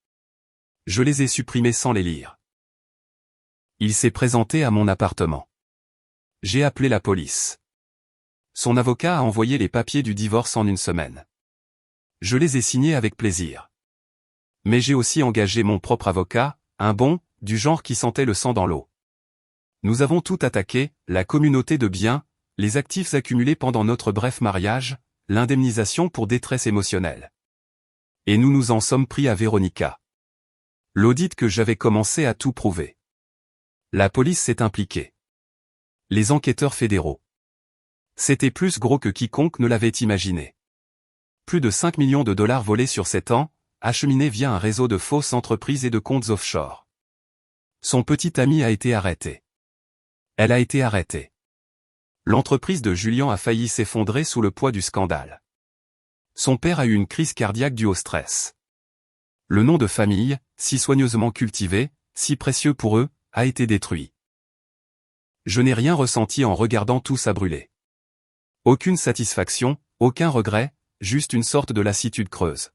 Je les ai supprimés sans les lire. Il s'est présenté à mon appartement. J'ai appelé la police. Son avocat a envoyé les papiers du divorce en une semaine. Je les ai signés avec plaisir. Mais j'ai aussi engagé mon propre avocat, un bon, du genre qui sentait le sang dans l'eau. Nous avons tout attaqué, la communauté de biens, les actifs accumulés pendant notre bref mariage, l'indemnisation pour détresse émotionnelle. Et nous nous en sommes pris à Véronica. L'audit que j'avais commencé a tout prouvé. La police s'est impliquée. Les enquêteurs fédéraux. C'était plus gros que quiconque ne l'avait imaginé. Plus de 5 millions de dollars volés sur 7 ans, acheminés via un réseau de fausses entreprises et de comptes offshore. Son petit ami a été arrêté. Elle a été arrêtée. L'entreprise de Julian a failli s'effondrer sous le poids du scandale. Son père a eu une crise cardiaque due au stress. Le nom de famille, si soigneusement cultivé, si précieux pour eux, a été détruit. Je n'ai rien ressenti en regardant tout ça brûler. Aucune satisfaction, aucun regret, juste une sorte de lassitude creuse.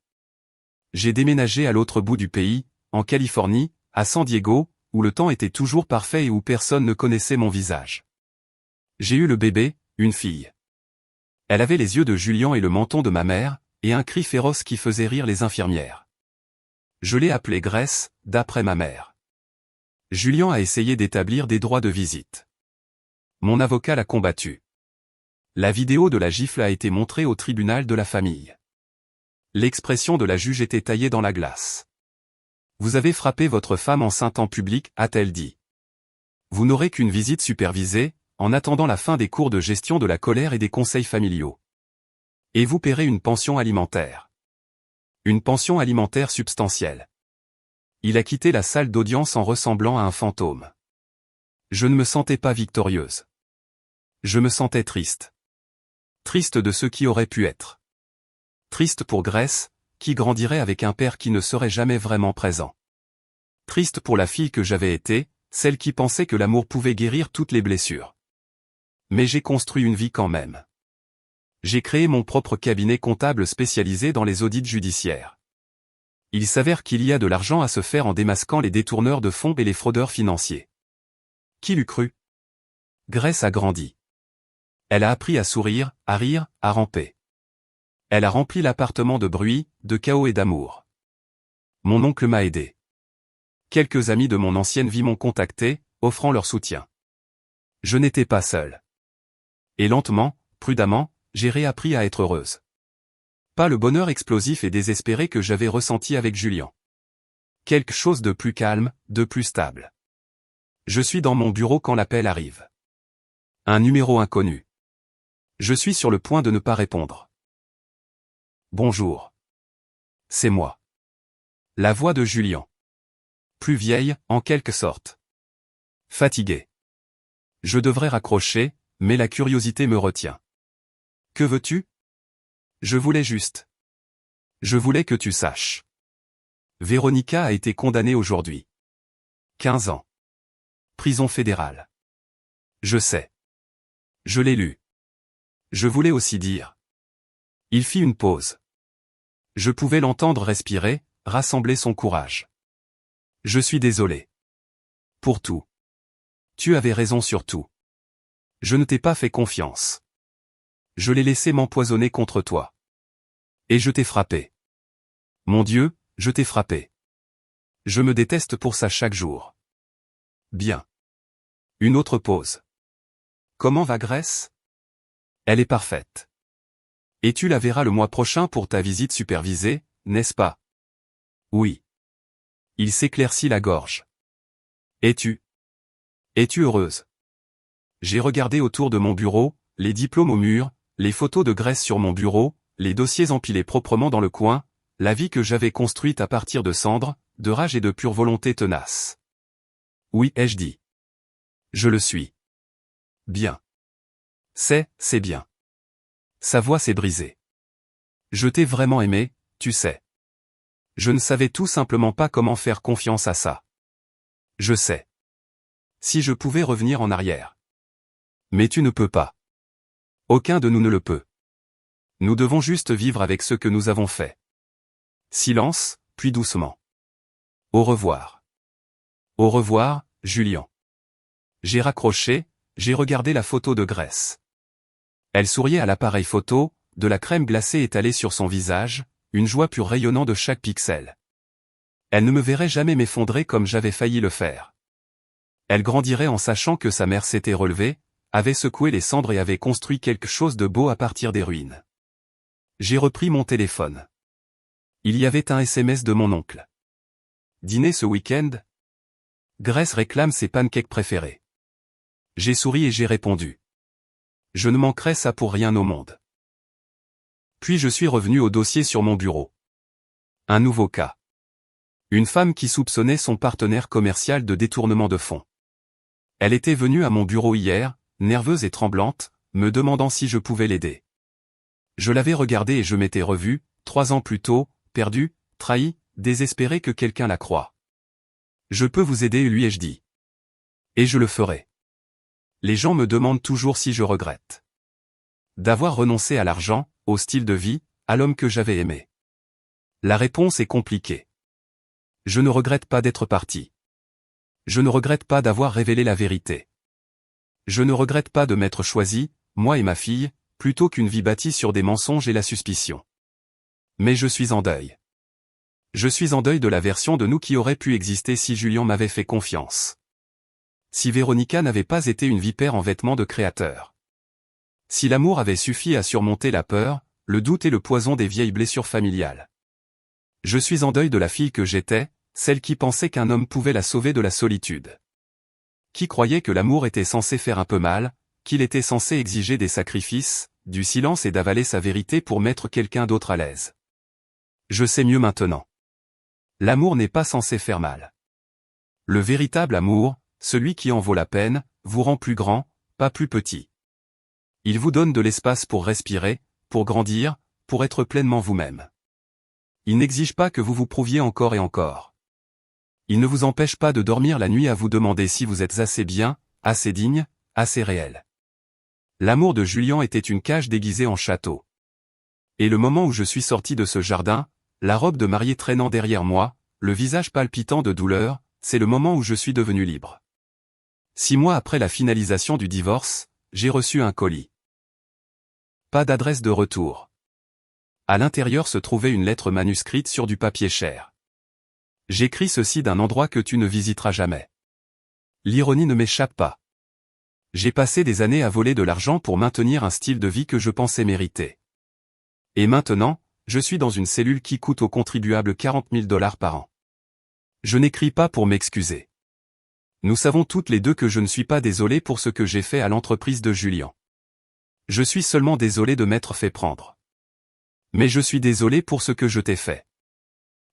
J'ai déménagé à l'autre bout du pays, en Californie, à San Diego, où le temps était toujours parfait et où personne ne connaissait mon visage. J'ai eu le bébé, une fille. Elle avait les yeux de Julian et le menton de ma mère, et un cri féroce qui faisait rire les infirmières. Je l'ai appelée Grace, d'après ma mère. Julian a essayé d'établir des droits de visite. Mon avocat l'a combattu. La vidéo de la gifle a été montrée au tribunal de la famille. L'expression de la juge était taillée dans la glace. Vous avez frappé votre femme enceinte en public, a-t-elle dit. Vous n'aurez qu'une visite supervisée, en attendant la fin des cours de gestion de la colère et des conseils familiaux. Et vous paierez une pension alimentaire. Une pension alimentaire substantielle. Il a quitté la salle d'audience en ressemblant à un fantôme. Je ne me sentais pas victorieuse. Je me sentais triste. Triste de ce qui aurait pu être. Triste pour Grace, qui grandirait avec un père qui ne serait jamais vraiment présent. Triste pour la fille que j'avais été, celle qui pensait que l'amour pouvait guérir toutes les blessures. Mais j'ai construit une vie quand même. J'ai créé mon propre cabinet comptable spécialisé dans les audits judiciaires. Il s'avère qu'il y a de l'argent à se faire en démasquant les détourneurs de fonds et les fraudeurs financiers. Qui l'eût cru? Grace a grandi. Elle a appris à sourire, à rire, à ramper. Elle a rempli l'appartement de bruit, de chaos et d'amour. Mon oncle m'a aidé. Quelques amis de mon ancienne vie m'ont contacté, offrant leur soutien. Je n'étais pas seul. Et lentement, prudemment, j'ai réappris à être heureuse. Pas le bonheur explosif et désespéré que j'avais ressenti avec Julian. Quelque chose de plus calme, de plus stable. Je suis dans mon bureau quand l'appel arrive. Un numéro inconnu. Je suis sur le point de ne pas répondre. Bonjour. C'est moi. La voix de Julian. Plus vieille, en quelque sorte. Fatiguée. Je devrais raccrocher, mais la curiosité me retient. Que veux-tu? Je voulais juste. Je voulais que tu saches. Véronica a été condamnée aujourd'hui. 15 ans. Prison fédérale. Je sais. Je l'ai lu. Je voulais aussi dire. Il fit une pause. Je pouvais l'entendre respirer, rassembler son courage. Je suis désolé. Pour tout. Tu avais raison sur tout. Je ne t'ai pas fait confiance. Je l'ai laissé m'empoisonner contre toi. Et je t'ai frappé. Mon Dieu, je t'ai frappé. Je me déteste pour ça chaque jour. Bien. Une autre pause. Comment va Grace? Elle est parfaite. Et tu la verras le mois prochain pour ta visite supervisée, n'est-ce pas? Oui. Il s'éclaircit la gorge. Es-tu heureuse? J'ai regardé autour de mon bureau, les diplômes au mur, les photos de Grace sur mon bureau, les dossiers empilés proprement dans le coin, la vie que j'avais construite à partir de cendres, de rage et de pure volonté tenace. Oui, ai-je dit. Je le suis. Bien. C'est bien. Sa voix s'est brisée. Je t'ai vraiment aimé, tu sais. Je ne savais tout simplement pas comment faire confiance à ça. Je sais. Si je pouvais revenir en arrière. Mais tu ne peux pas. Aucun de nous ne le peut. Nous devons juste vivre avec ce que nous avons fait. Silence, puis doucement. Au revoir. Au revoir, Julian. J'ai raccroché, j'ai regardé la photo de Grace. Elle souriait à l'appareil photo, de la crème glacée étalée sur son visage, une joie pure rayonnant de chaque pixel. Elle ne me verrait jamais m'effondrer comme j'avais failli le faire. Elle grandirait en sachant que sa mère s'était relevée, avait secoué les cendres et avait construit quelque chose de beau à partir des ruines. J'ai repris mon téléphone. Il y avait un SMS de mon oncle. Dîner ce week-end? Grace réclame ses pancakes préférés. J'ai souri et j'ai répondu. Je ne manquerai ça pour rien au monde. Puis je suis revenu au dossier sur mon bureau. Un nouveau cas. Une femme qui soupçonnait son partenaire commercial de détournement de fonds. Elle était venue à mon bureau hier, nerveuse et tremblante, me demandant si je pouvais l'aider. Je l'avais regardée et je m'étais revu, 3 ans plus tôt, perdu, trahi, désespéré que quelqu'un la croie. Je peux vous aider, lui ai-je dit. Et je le ferai. Les gens me demandent toujours si je regrette d'avoir renoncé à l'argent, au style de vie, à l'homme que j'avais aimé. La réponse est compliquée. Je ne regrette pas d'être parti. Je ne regrette pas d'avoir révélé la vérité. Je ne regrette pas de m'être choisi, moi et ma fille, plutôt qu'une vie bâtie sur des mensonges et la suspicion. Mais je suis en deuil. Je suis en deuil de la version de nous qui aurait pu exister si Julien m'avait fait confiance. Si Véronica n'avait pas été une vipère en vêtements de créateur. Si l'amour avait suffi à surmonter la peur, le doute et le poison des vieilles blessures familiales. Je suis en deuil de la fille que j'étais, celle qui pensait qu'un homme pouvait la sauver de la solitude. Qui croyait que l'amour était censé faire un peu mal, qu'il était censé exiger des sacrifices, du silence et d'avaler sa vérité pour mettre quelqu'un d'autre à l'aise. Je sais mieux maintenant. L'amour n'est pas censé faire mal. Le véritable amour, celui qui en vaut la peine, vous rend plus grand, pas plus petit. Il vous donne de l'espace pour respirer, pour grandir, pour être pleinement vous-même. Il n'exige pas que vous vous prouviez encore et encore. Il ne vous empêche pas de dormir la nuit à vous demander si vous êtes assez bien, assez digne, assez réel. L'amour de Julien était une cage déguisée en château. Et le moment où je suis sorti de ce jardin, la robe de mariée traînant derrière moi, le visage palpitant de douleur, c'est le moment où je suis devenu libre. 6 mois après la finalisation du divorce, j'ai reçu un colis. Pas d'adresse de retour. À l'intérieur se trouvait une lettre manuscrite sur du papier cher. J'écris ceci d'un endroit que tu ne visiteras jamais. L'ironie ne m'échappe pas. J'ai passé des années à voler de l'argent pour maintenir un style de vie que je pensais mériter. Et maintenant, je suis dans une cellule qui coûte aux contribuables $40 000 par an. Je n'écris pas pour m'excuser. Nous savons toutes les deux que je ne suis pas désolé pour ce que j'ai fait à l'entreprise de Julien. Je suis seulement désolé de m'être fait prendre. Mais je suis désolé pour ce que je t'ai fait.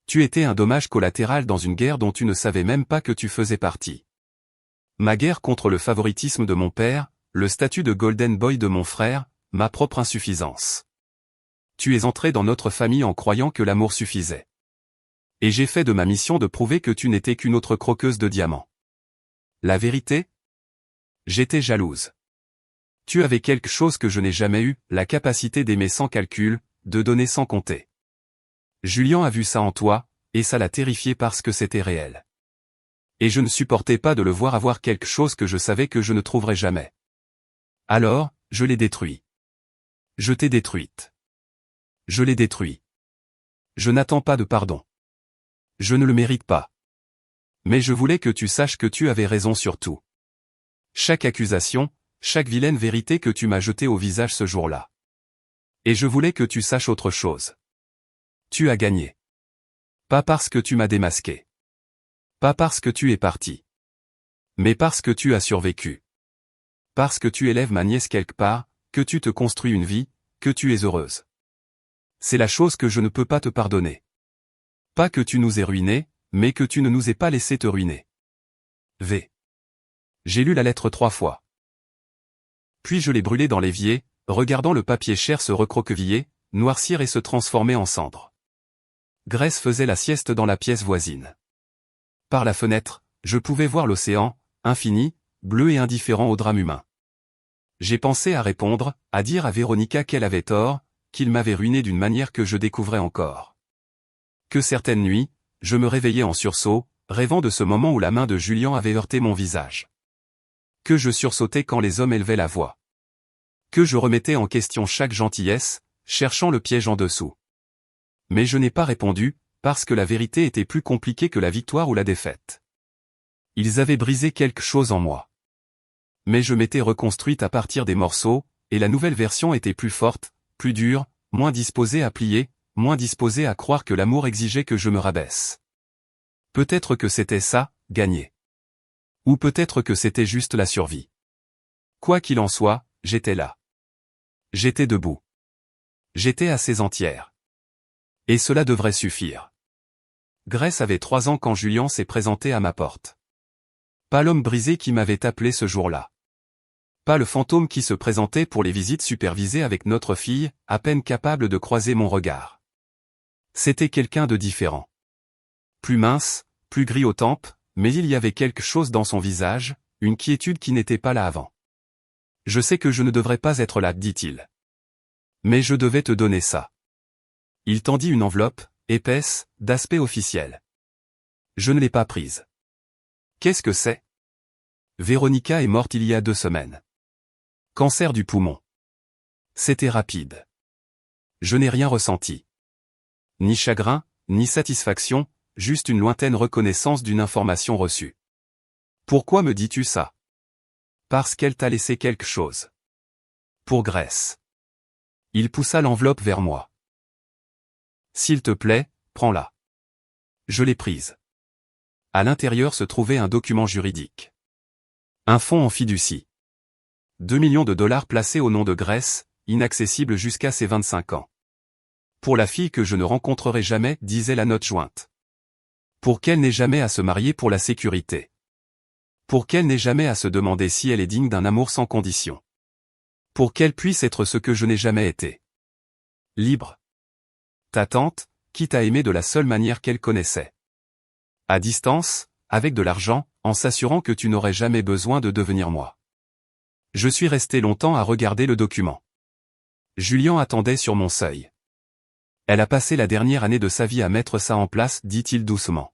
Tu étais un dommage collatéral dans une guerre dont tu ne savais même pas que tu faisais partie. Ma guerre contre le favoritisme de mon père, le statut de Golden Boy de mon frère, ma propre insuffisance. Tu es entré dans notre famille en croyant que l'amour suffisait. Et j'ai fait de ma mission de prouver que tu n'étais qu'une autre croqueuse de diamants. La vérité? J'étais jalouse. Tu avais quelque chose que je n'ai jamais eu, la capacité d'aimer sans calcul, de donner sans compter. Julien a vu ça en toi, et ça l'a terrifié parce que c'était réel. Et je ne supportais pas de le voir avoir quelque chose que je savais que je ne trouverais jamais. Alors, je l'ai détruit. Je t'ai détruite. Je l'ai détruit. Je n'attends pas de pardon. Je ne le mérite pas. Mais je voulais que tu saches que tu avais raison sur tout. Chaque accusation, chaque vilaine vérité que tu m'as jetée au visage ce jour-là. Et je voulais que tu saches autre chose. Tu as gagné. Pas parce que tu m'as démasqué. Pas parce que tu es parti. Mais parce que tu as survécu. Parce que tu élèves ma nièce quelque part, que tu te construis une vie, que tu es heureuse. C'est la chose que je ne peux pas te pardonner. Pas que tu nous aies ruinés, mais que tu ne nous aies pas laissé te ruiner. V. J'ai lu la lettre 3 fois. Puis je l'ai brûlée dans l'évier, regardant le papier cher se recroqueviller, noircir et se transformer en cendres. Grace faisait la sieste dans la pièce voisine. Par la fenêtre, je pouvais voir l'océan, infini, bleu et indifférent au drame humain. J'ai pensé à répondre, à dire à Véronica qu'elle avait tort, qu'il m'avait ruiné d'une manière que je découvrais encore. Que certaines nuits, je me réveillais en sursaut, rêvant de ce moment où la main de Julien avait heurté mon visage. Que je sursautais quand les hommes élevaient la voix. Que je remettais en question chaque gentillesse, cherchant le piège en dessous. Mais je n'ai pas répondu, parce que la vérité était plus compliquée que la victoire ou la défaite. Ils avaient brisé quelque chose en moi. Mais je m'étais reconstruite à partir des morceaux, et la nouvelle version était plus forte, plus dure, moins disposée à plier, moins disposée à croire que l'amour exigeait que je me rabaisse. Peut-être que c'était ça, gagner. Ou peut-être que c'était juste la survie. Quoi qu'il en soit, j'étais là. J'étais debout. J'étais assez entière. Et cela devrait suffire. Grace avait 3 ans quand Julian s'est présenté à ma porte. Pas l'homme brisé qui m'avait appelé ce jour-là. Pas le fantôme qui se présentait pour les visites supervisées avec notre fille, à peine capable de croiser mon regard. C'était quelqu'un de différent. Plus mince, plus gris aux tempes, mais il y avait quelque chose dans son visage, une quiétude qui n'était pas là avant. « Je sais que je ne devrais pas être là, dit-il. Mais je devais te donner ça. » Il tendit une enveloppe, épaisse, d'aspect officiel. Je ne l'ai pas prise. Qu'est-ce que c'est? Véronica est morte il y a 2 semaines. Cancer du poumon. C'était rapide. Je n'ai rien ressenti. Ni chagrin, ni satisfaction, juste une lointaine reconnaissance d'une information reçue. Pourquoi me dis-tu ça? Parce qu'elle t'a laissé quelque chose. Pour Grace. Il poussa l'enveloppe vers moi. S'il te plaît, prends-la. Je l'ai prise. À l'intérieur se trouvait un document juridique. Un fonds en fiducie. 2 millions de dollars placés au nom de Grace, inaccessible jusqu'à ses 25 ans. Pour la fille que je ne rencontrerai jamais, disait la note jointe. Pour qu'elle n'ait jamais à se marier pour la sécurité. Pour qu'elle n'ait jamais à se demander si elle est digne d'un amour sans condition. Pour qu'elle puisse être ce que je n'ai jamais été. Libre. Ta tante, qui t'a aimé de la seule manière qu'elle connaissait. À distance, avec de l'argent, en s'assurant que tu n'aurais jamais besoin de devenir moi. Je suis resté longtemps à regarder le document. Julian attendait sur mon seuil. Elle a passé la dernière année de sa vie à mettre ça en place, dit-il doucement.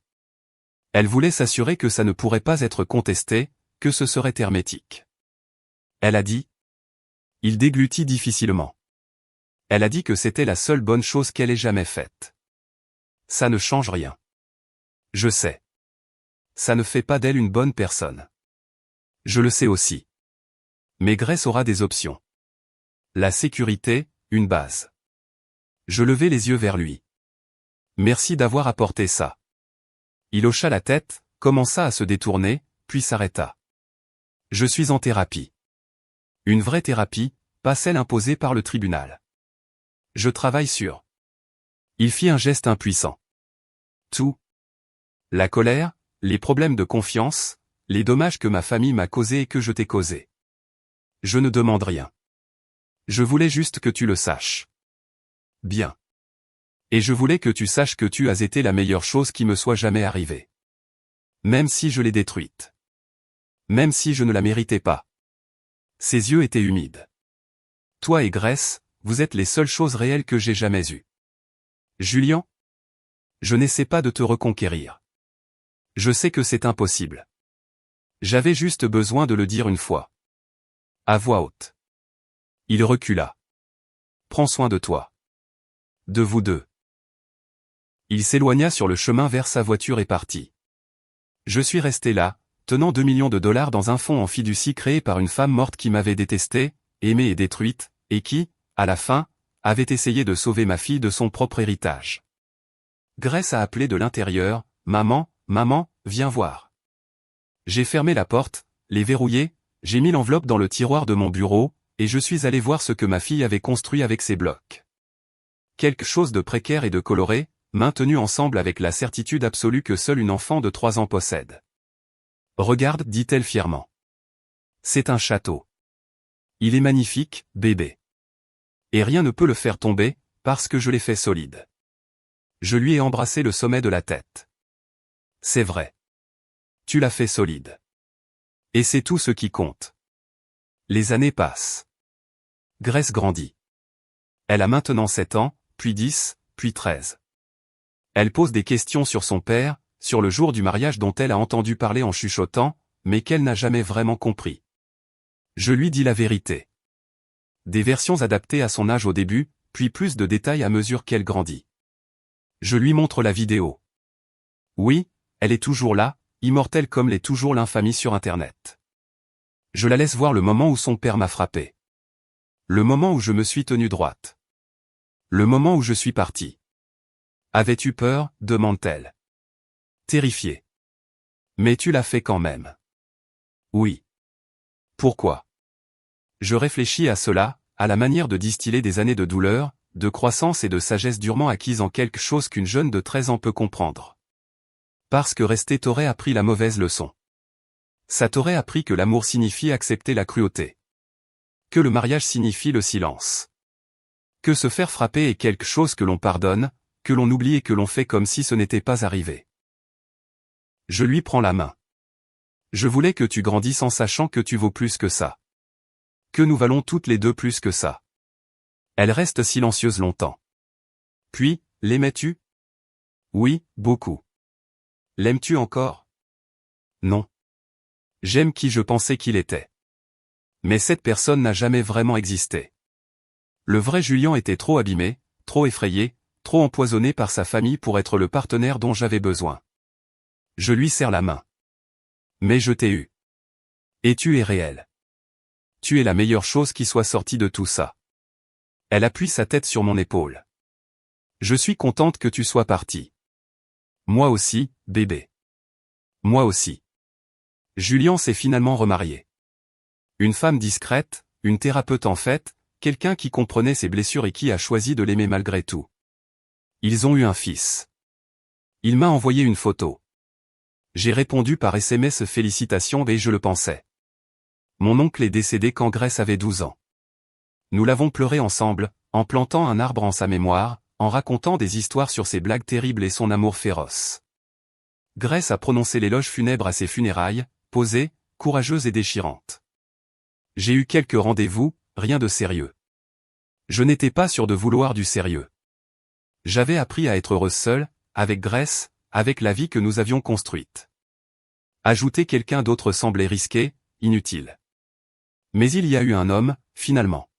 Elle voulait s'assurer que ça ne pourrait pas être contesté, que ce serait hermétique. Elle a dit. Il déglutit difficilement. Elle a dit que c'était la seule bonne chose qu'elle ait jamais faite. Ça ne change rien. Je sais. Ça ne fait pas d'elle une bonne personne. Je le sais aussi. Mais Grace aura des options. La sécurité, une base. Je levai les yeux vers lui. Merci d'avoir apporté ça. Il hocha la tête, commença à se détourner, puis s'arrêta. Je suis en thérapie. Une vraie thérapie, pas celle imposée par le tribunal. Je travaille sur. Il fit un geste impuissant. Tout. La colère, les problèmes de confiance, les dommages que ma famille m'a causés et que je t'ai causés. Je ne demande rien. Je voulais juste que tu le saches. Bien. Et je voulais que tu saches que tu as été la meilleure chose qui me soit jamais arrivée. Même si je l'ai détruite. Même si je ne la méritais pas. Ses yeux étaient humides. Toi et Grace, vous êtes les seules choses réelles que j'ai jamais eues. Julian? Je n'essaie pas de te reconquérir. Je sais que c'est impossible. J'avais juste besoin de le dire une fois. À voix haute. Il recula. Prends soin de toi. De vous deux. Il s'éloigna sur le chemin vers sa voiture et partit. Je suis resté là, tenant 2 millions de dollars dans un fonds en fiducie créé par une femme morte qui m'avait détesté, aimée et détruite, et qui, à la fin, avait essayé de sauver ma fille de son propre héritage. Grace a appelé de l'intérieur, « Maman, maman, viens voir. » J'ai fermé la porte, les verrouillé, j'ai mis l'enveloppe dans le tiroir de mon bureau, et je suis allé voir ce que ma fille avait construit avec ses blocs. Quelque chose de précaire et de coloré, maintenu ensemble avec la certitude absolue que seul une enfant de 3 ans possède. Regarde, dit-elle fièrement. C'est un château. Il est magnifique, bébé. Et rien ne peut le faire tomber, parce que je l'ai fait solide. Je lui ai embrassé le sommet de la tête. C'est vrai. Tu l'as fait solide. Et c'est tout ce qui compte. Les années passent. Grace grandit. Elle a maintenant 7 ans, puis 10, puis 13. Elle pose des questions sur son père, sur le jour du mariage dont elle a entendu parler en chuchotant, mais qu'elle n'a jamais vraiment compris. Je lui dis la vérité. Des versions adaptées à son âge au début, puis plus de détails à mesure qu'elle grandit. Je lui montre la vidéo. Oui, elle est toujours là, immortelle comme l'est toujours l'infamie sur Internet. Je la laisse voir le moment où son père m'a frappé. Le moment où je me suis tenu droite. Le moment où je suis parti. Avais-tu peur, demande-t-elle. Terrifiée. Mais tu l'as fait quand même. Oui. Pourquoi? Je réfléchis à cela, à la manière de distiller des années de douleur, de croissance et de sagesse durement acquise en quelque chose qu'une jeune de 13 ans peut comprendre. Parce que rester t'aurait appris la mauvaise leçon. Ça t'aurait appris que l'amour signifie accepter la cruauté. Que le mariage signifie le silence. Que se faire frapper est quelque chose que l'on pardonne, que l'on oublie et que l'on fait comme si ce n'était pas arrivé. Je lui prends la main. Je voulais que tu grandisses en sachant que tu vaux plus que ça. Que nous valons toutes les deux plus que ça. Elle reste silencieuse longtemps. Puis, l'aimais-tu? Oui, beaucoup. L'aimes-tu encore? Non. J'aime qui je pensais qu'il était. Mais cette personne n'a jamais vraiment existé. Le vrai Julien était trop abîmé, trop effrayé, trop empoisonné par sa famille pour être le partenaire dont j'avais besoin. Je lui serre la main. Mais je t'ai eu. Et tu es réel. Tu es la meilleure chose qui soit sortie de tout ça. Elle appuie sa tête sur mon épaule. Je suis contente que tu sois parti. Moi aussi, bébé. Moi aussi. Julien s'est finalement remarié. Une femme discrète, une thérapeute en fait, quelqu'un qui comprenait ses blessures et qui a choisi de l'aimer malgré tout. Ils ont eu un fils. Il m'a envoyé une photo. J'ai répondu par SMS félicitations et je le pensais. Mon oncle est décédé quand Grace avait 12 ans. Nous l'avons pleuré ensemble, en plantant un arbre en sa mémoire, en racontant des histoires sur ses blagues terribles et son amour féroce. Grace a prononcé l'éloge funèbre à ses funérailles, posée, courageuse et déchirante. J'ai eu quelques rendez-vous, rien de sérieux. Je n'étais pas sûr de vouloir du sérieux. J'avais appris à être heureuse seule, avec Grace, avec la vie que nous avions construite. Ajouter quelqu'un d'autre semblait risqué, inutile. Mais il y a eu un homme, finalement.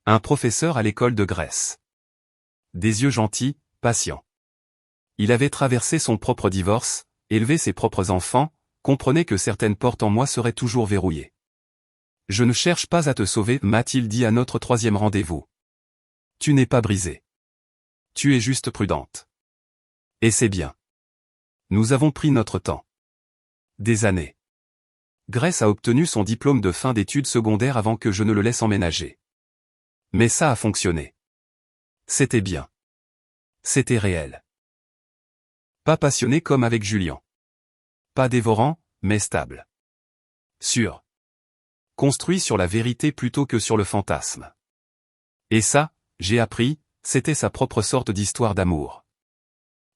Un professeur à l'école de Grace. Des yeux gentils, patients. Il avait traversé son propre divorce, élevé ses propres enfants, comprenait que certaines portes en moi seraient toujours verrouillées. Je ne cherche pas à te sauver, m'a-t-il dit à notre 3e rendez-vous. Tu n'es pas brisée. Tu es juste prudente. Et c'est bien. Nous avons pris notre temps. Des années. Grace a obtenu son diplôme de fin d'études secondaires avant que je ne le laisse emménager. Mais ça a fonctionné. C'était bien. C'était réel. Pas passionné comme avec Julien. Pas dévorant, mais stable. Sûr. Construit sur la vérité plutôt que sur le fantasme. Et ça, j'ai appris, c'était sa propre sorte d'histoire d'amour.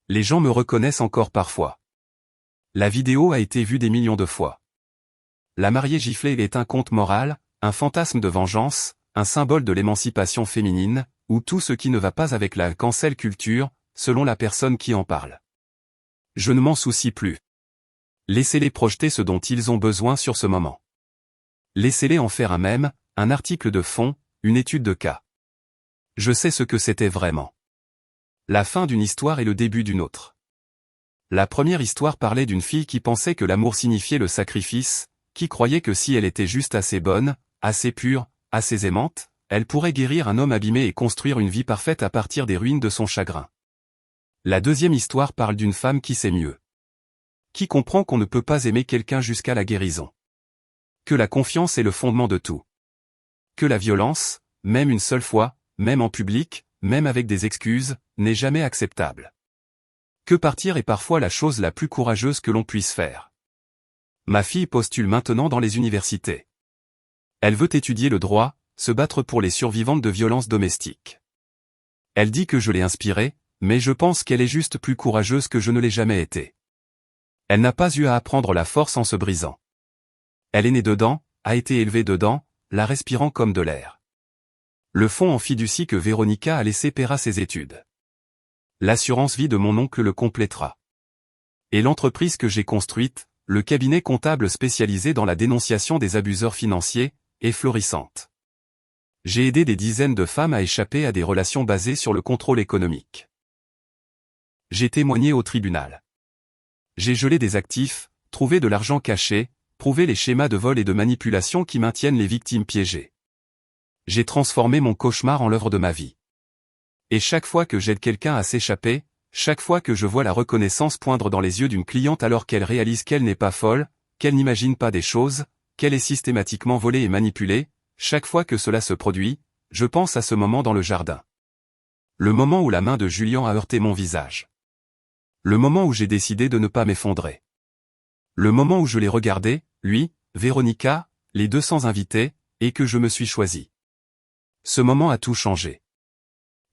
Les gens me reconnaissent encore parfois. La vidéo a été vue des millions de fois. La mariée giflée est un conte moral, un fantasme de vengeance, un symbole de l'émancipation féminine, ou tout ce qui ne va pas avec la cancel culture, selon la personne qui en parle. Je ne m'en soucie plus. Laissez-les projeter ce dont ils ont besoin sur ce moment. Laissez-les en faire un mème, un article de fond, une étude de cas. Je sais ce que c'était vraiment. La fin d'une histoire et le début d'une autre. La première histoire parlait d'une fille qui pensait que l'amour signifiait le sacrifice, qui croyait que si elle était juste assez bonne, assez pure, assez aimante, elle pourrait guérir un homme abîmé et construire une vie parfaite à partir des ruines de son chagrin. La deuxième histoire parle d'une femme qui sait mieux. Qui comprend qu'on ne peut pas aimer quelqu'un jusqu'à la guérison. Que la confiance est le fondement de tout. Que la violence, même une seule fois, même en public, même avec des excuses, n'est jamais acceptable. Que partir est parfois la chose la plus courageuse que l'on puisse faire. Ma fille postule maintenant dans les universités. Elle veut étudier le droit, se battre pour les survivantes de violences domestiques. Elle dit que je l'ai inspirée, mais je pense qu'elle est juste plus courageuse que je ne l'ai jamais été. Elle n'a pas eu à apprendre la force en se brisant. Elle est née dedans, a été élevée dedans, la respirant comme de l'air. Le fonds en fiducie que Véronica a laissé paiera ses études. L'assurance vie de mon oncle le complétera. Et l'entreprise que j'ai construite, le cabinet comptable spécialisé dans la dénonciation des abuseurs financiers, et florissante. J'ai aidé des dizaines de femmes à échapper à des relations basées sur le contrôle économique. J'ai témoigné au tribunal. J'ai gelé des actifs, trouvé de l'argent caché, prouvé les schémas de vol et de manipulation qui maintiennent les victimes piégées. J'ai transformé mon cauchemar en l'œuvre de ma vie. Et chaque fois que j'aide quelqu'un à s'échapper, chaque fois que je vois la reconnaissance poindre dans les yeux d'une cliente alors qu'elle réalise qu'elle n'est pas folle, qu'elle n'imagine pas des choses, qu'elle est systématiquement volée et manipulée, chaque fois que cela se produit, je pense à ce moment dans le jardin. Le moment où la main de Julien a heurté mon visage. Le moment où j'ai décidé de ne pas m'effondrer. Le moment où je l'ai regardé, lui, Véronica, les 200 invités, et que je me suis choisi. Ce moment a tout changé.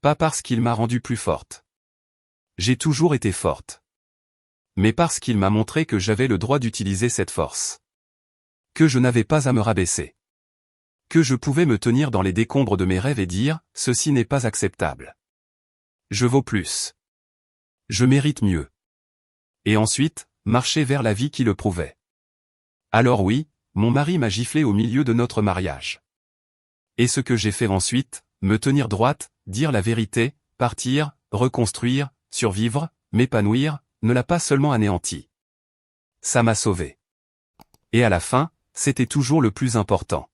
Pas parce qu'il m'a rendue plus forte. J'ai toujours été forte. Mais parce qu'il m'a montré que j'avais le droit d'utiliser cette force. Que je n'avais pas à me rabaisser. Que je pouvais me tenir dans les décombres de mes rêves et dire, ceci n'est pas acceptable. Je vaux plus. Je mérite mieux. Et ensuite, marcher vers la vie qui le prouvait. Alors oui, mon mari m'a giflé au milieu de notre mariage. Et ce que j'ai fait ensuite, me tenir droite, dire la vérité, partir, reconstruire, survivre, m'épanouir, ne l'a pas seulement anéanti. Ça m'a sauvé. Et à la fin, c'était toujours le plus important.